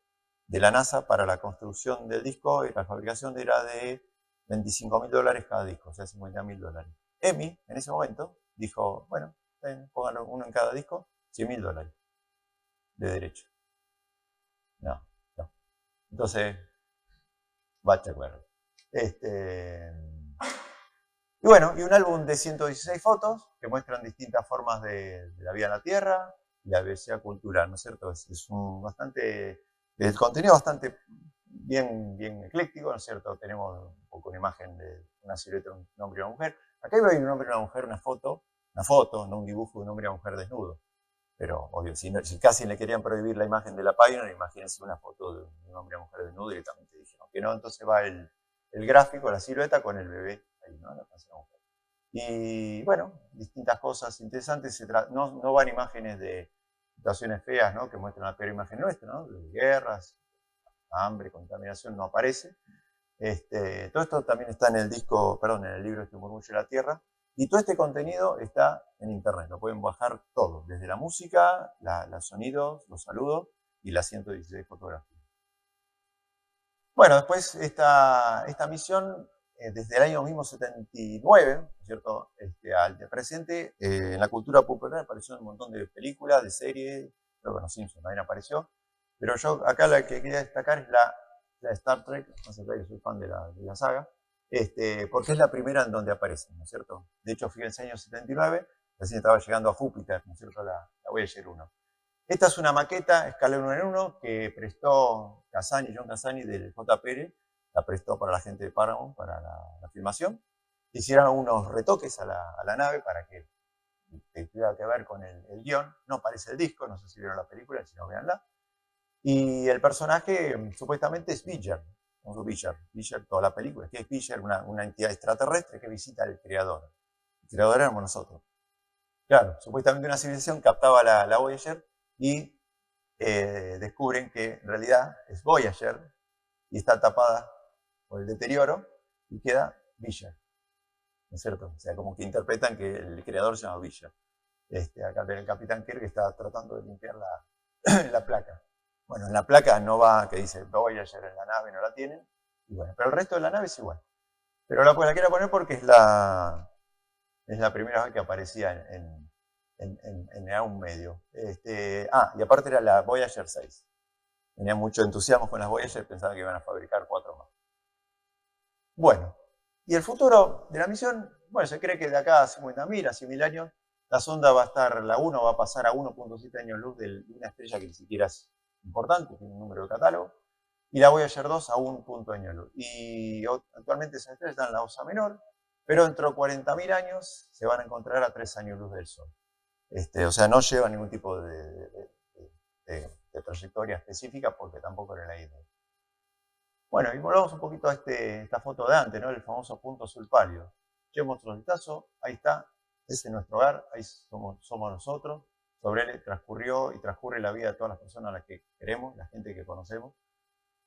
de la NASA para la construcción del disco y la fabricación era de $25.000 cada disco, o sea, $50.000. EMI, en ese momento, dijo, bueno, pónganlo uno en cada disco, $100.000 de derecho. No. Entonces, Chuck Berry. Y bueno, y un álbum de 116 fotos que muestran distintas formas de la vida en la Tierra y la diversidad cultural, ¿no es cierto? El contenido bastante bien ecléctico, ¿no es cierto? Tenemos un poco una imagen de una silueta de un hombre y una mujer. Acá hay un hombre y una mujer, una foto, no un dibujo de un hombre y una mujer desnudo. Pero, obvio, si casi le querían prohibir la imagen de la página, imagínense una foto de un hombre y una mujer desnudo, directamente dijeron que no, entonces va el gráfico, la silueta con el bebé ahí, ¿no? La panza de la mujer. Y bueno, distintas cosas interesantes, no van imágenes de situaciones feas, ¿no? Que muestran la peor imagen nuestra, ¿no? De guerras, hambre, contaminación, no aparece. Todo esto también está en el libro Murmullo de la Tierra, y todo este contenido está en internet, lo pueden bajar todo, desde la música, los sonidos, los saludos y las 116 fotografías. Bueno, después esta misión, desde el año mismo 79, ¿no es cierto?, al presente, en la cultura popular apareció un montón de películas, de series, creo que los Simpsons también apareció, pero yo acá la que quería destacar es la Star Trek, no sé si soy fan de la saga, porque es la primera en donde aparece, ¿no es cierto? De hecho, fíjense, en el año 79, recién estaba llegando a Júpiter, ¿no es cierto?, la Voyager 1. Esta es una maqueta escala 1 en 1 que prestó John Cassani del JPL, la prestó para la gente de Paramount, para la filmación. Hicieron unos retoques a la nave para que tuviera que ver con el guión. No aparece el disco, no sé si vieron la película, si no, véanla. Y el personaje supuestamente es Beecher, toda la película. ¿Qué es Beecher? Una entidad extraterrestre que visita al creador. El creador éramos nosotros. Claro, supuestamente una civilización captaba la Voyager y descubren que en realidad es Voyager y está tapada por el deterioro y queda Beecher, ¿no es cierto? O sea, como que interpretan que el creador se llama Beecher. Acá ven el capitán Kirk que está tratando de limpiar la placa. Bueno, en la placa no va, que dice Voyager en la nave, no la tienen, y bueno, pero el resto de la nave es igual. Pero la quiero poner porque es la primera vez que aparecía en un medio. Y aparte era la Voyager 6. Tenía mucho entusiasmo con las Voyager, pensaba que iban a fabricar 4 más. Bueno, y el futuro de la misión, bueno, se cree que de acá a 50.000, a 100.000 años, la sonda la 1 va a pasar a 1.7 años luz de una estrella que ni siquiera es importante, tiene un número de catálogo, y la Voyager 2 a 1 punto de años luz. Y actualmente esa estrella está en la Osa Menor, pero dentro de 40.000 años se van a encontrar a 3 años luz del Sol. O sea, no lleva ningún tipo de trayectoria específica porque tampoco era la idea. Bueno, y volvamos un poquito a esta foto de antes, ¿no? El famoso punto azul pálido. Echemos otro vistazo, ahí está, ese es nuestro hogar, ahí somos nosotros. Sobre él transcurrió y transcurre la vida de todas las personas a las que queremos, la gente que conocemos,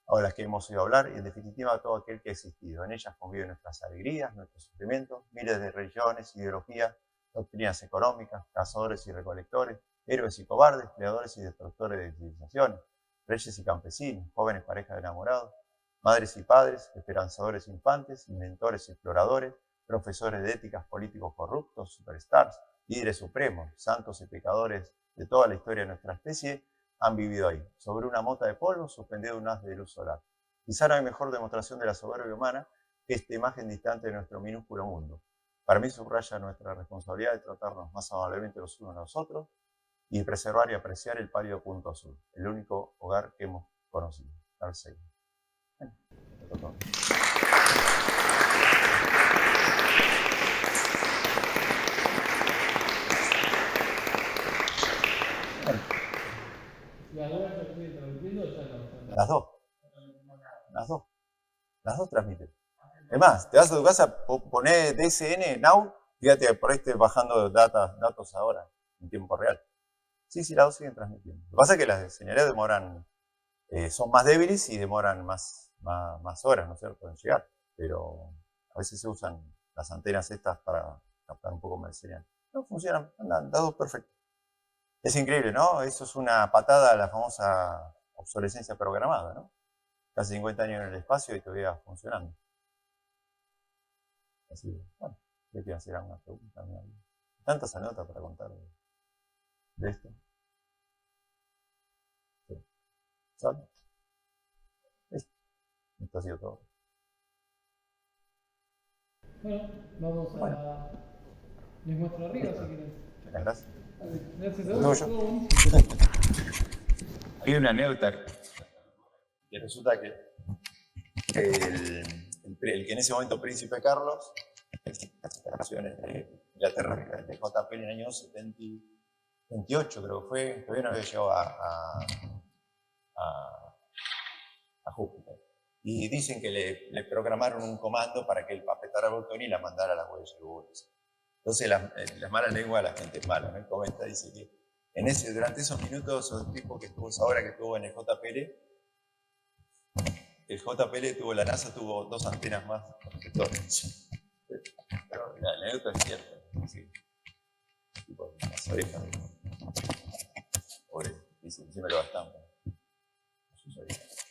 o a las que hemos oído hablar, y en definitiva todo aquel que ha existido. En ellas conviven nuestras alegrías, nuestros sufrimientos, miles de religiones, ideologías, doctrinas económicas, cazadores y recolectores, héroes y cobardes, creadores y destructores de civilizaciones, reyes y campesinos, jóvenes parejas de enamorados, madres y padres, esperanzadores infantes, inventores y exploradores, profesores de éticas, políticos corruptos, superstars, líderes supremos, santos y pecadores de toda la historia de nuestra especie, han vivido ahí, sobre una mota de polvo suspendido de un haz de luz solar. Quizá no hay mejor demostración de la soberbia humana que esta imagen distante de nuestro minúsculo mundo. Para mí subraya nuestra responsabilidad de tratarnos más amablemente los unos a los otros y de preservar y apreciar el pálido punto azul, el único hogar que hemos conocido. Carl Sagan. Bueno, ¿Las dos se siguen transmitiendo o ya no? las dos. Las dos transmiten. Es más, te vas a tu casa, ponés DSN Now, fíjate, por ahí estés bajando datos ahora, en tiempo real. Sí, las dos siguen transmitiendo. Lo que pasa es que las señales demoran, son más débiles y demoran más horas, ¿no es cierto?, en llegar. Pero a veces se usan las antenas estas para captar un poco más de señal. No, funcionan, andan, las dos perfecto. Es increíble, ¿no? Eso es una patada a la famosa obsolescencia programada, ¿no? Casi 50 años en el espacio y todavía funcionando. Así que, bueno, ¿qué te hacer alguna pregunta? Tantas anécdotas para contar de esto. Sí. ¿Sale? Esto ha sido todo. Bueno, vamos a... Les muestro arriba si quieren. Muchas gracias. Gracias a No, vos. yo. Estuvo buenísimo. Hay una anécdota. Y resulta que el que en ese momento príncipe Carlos, naciones de Inglaterra, de JP en el año 78 creo que fue, todavía no había llegado a Júpiter. Y dicen que le programaron un comando para que él papetara el botón y la mandara a las huellas de Google. Entonces las malas lenguas, la gente es mala, ¿no? Comenta, dice que durante esos minutos, el tipo que estuvo, esa hora que estuvo en el JPL, la NASA tuvo 2 antenas más receptores. Pero la anécdota es cierta. Sí. Tipo, las orejas. Pobre, dice, me lo gastan. Sus orejas.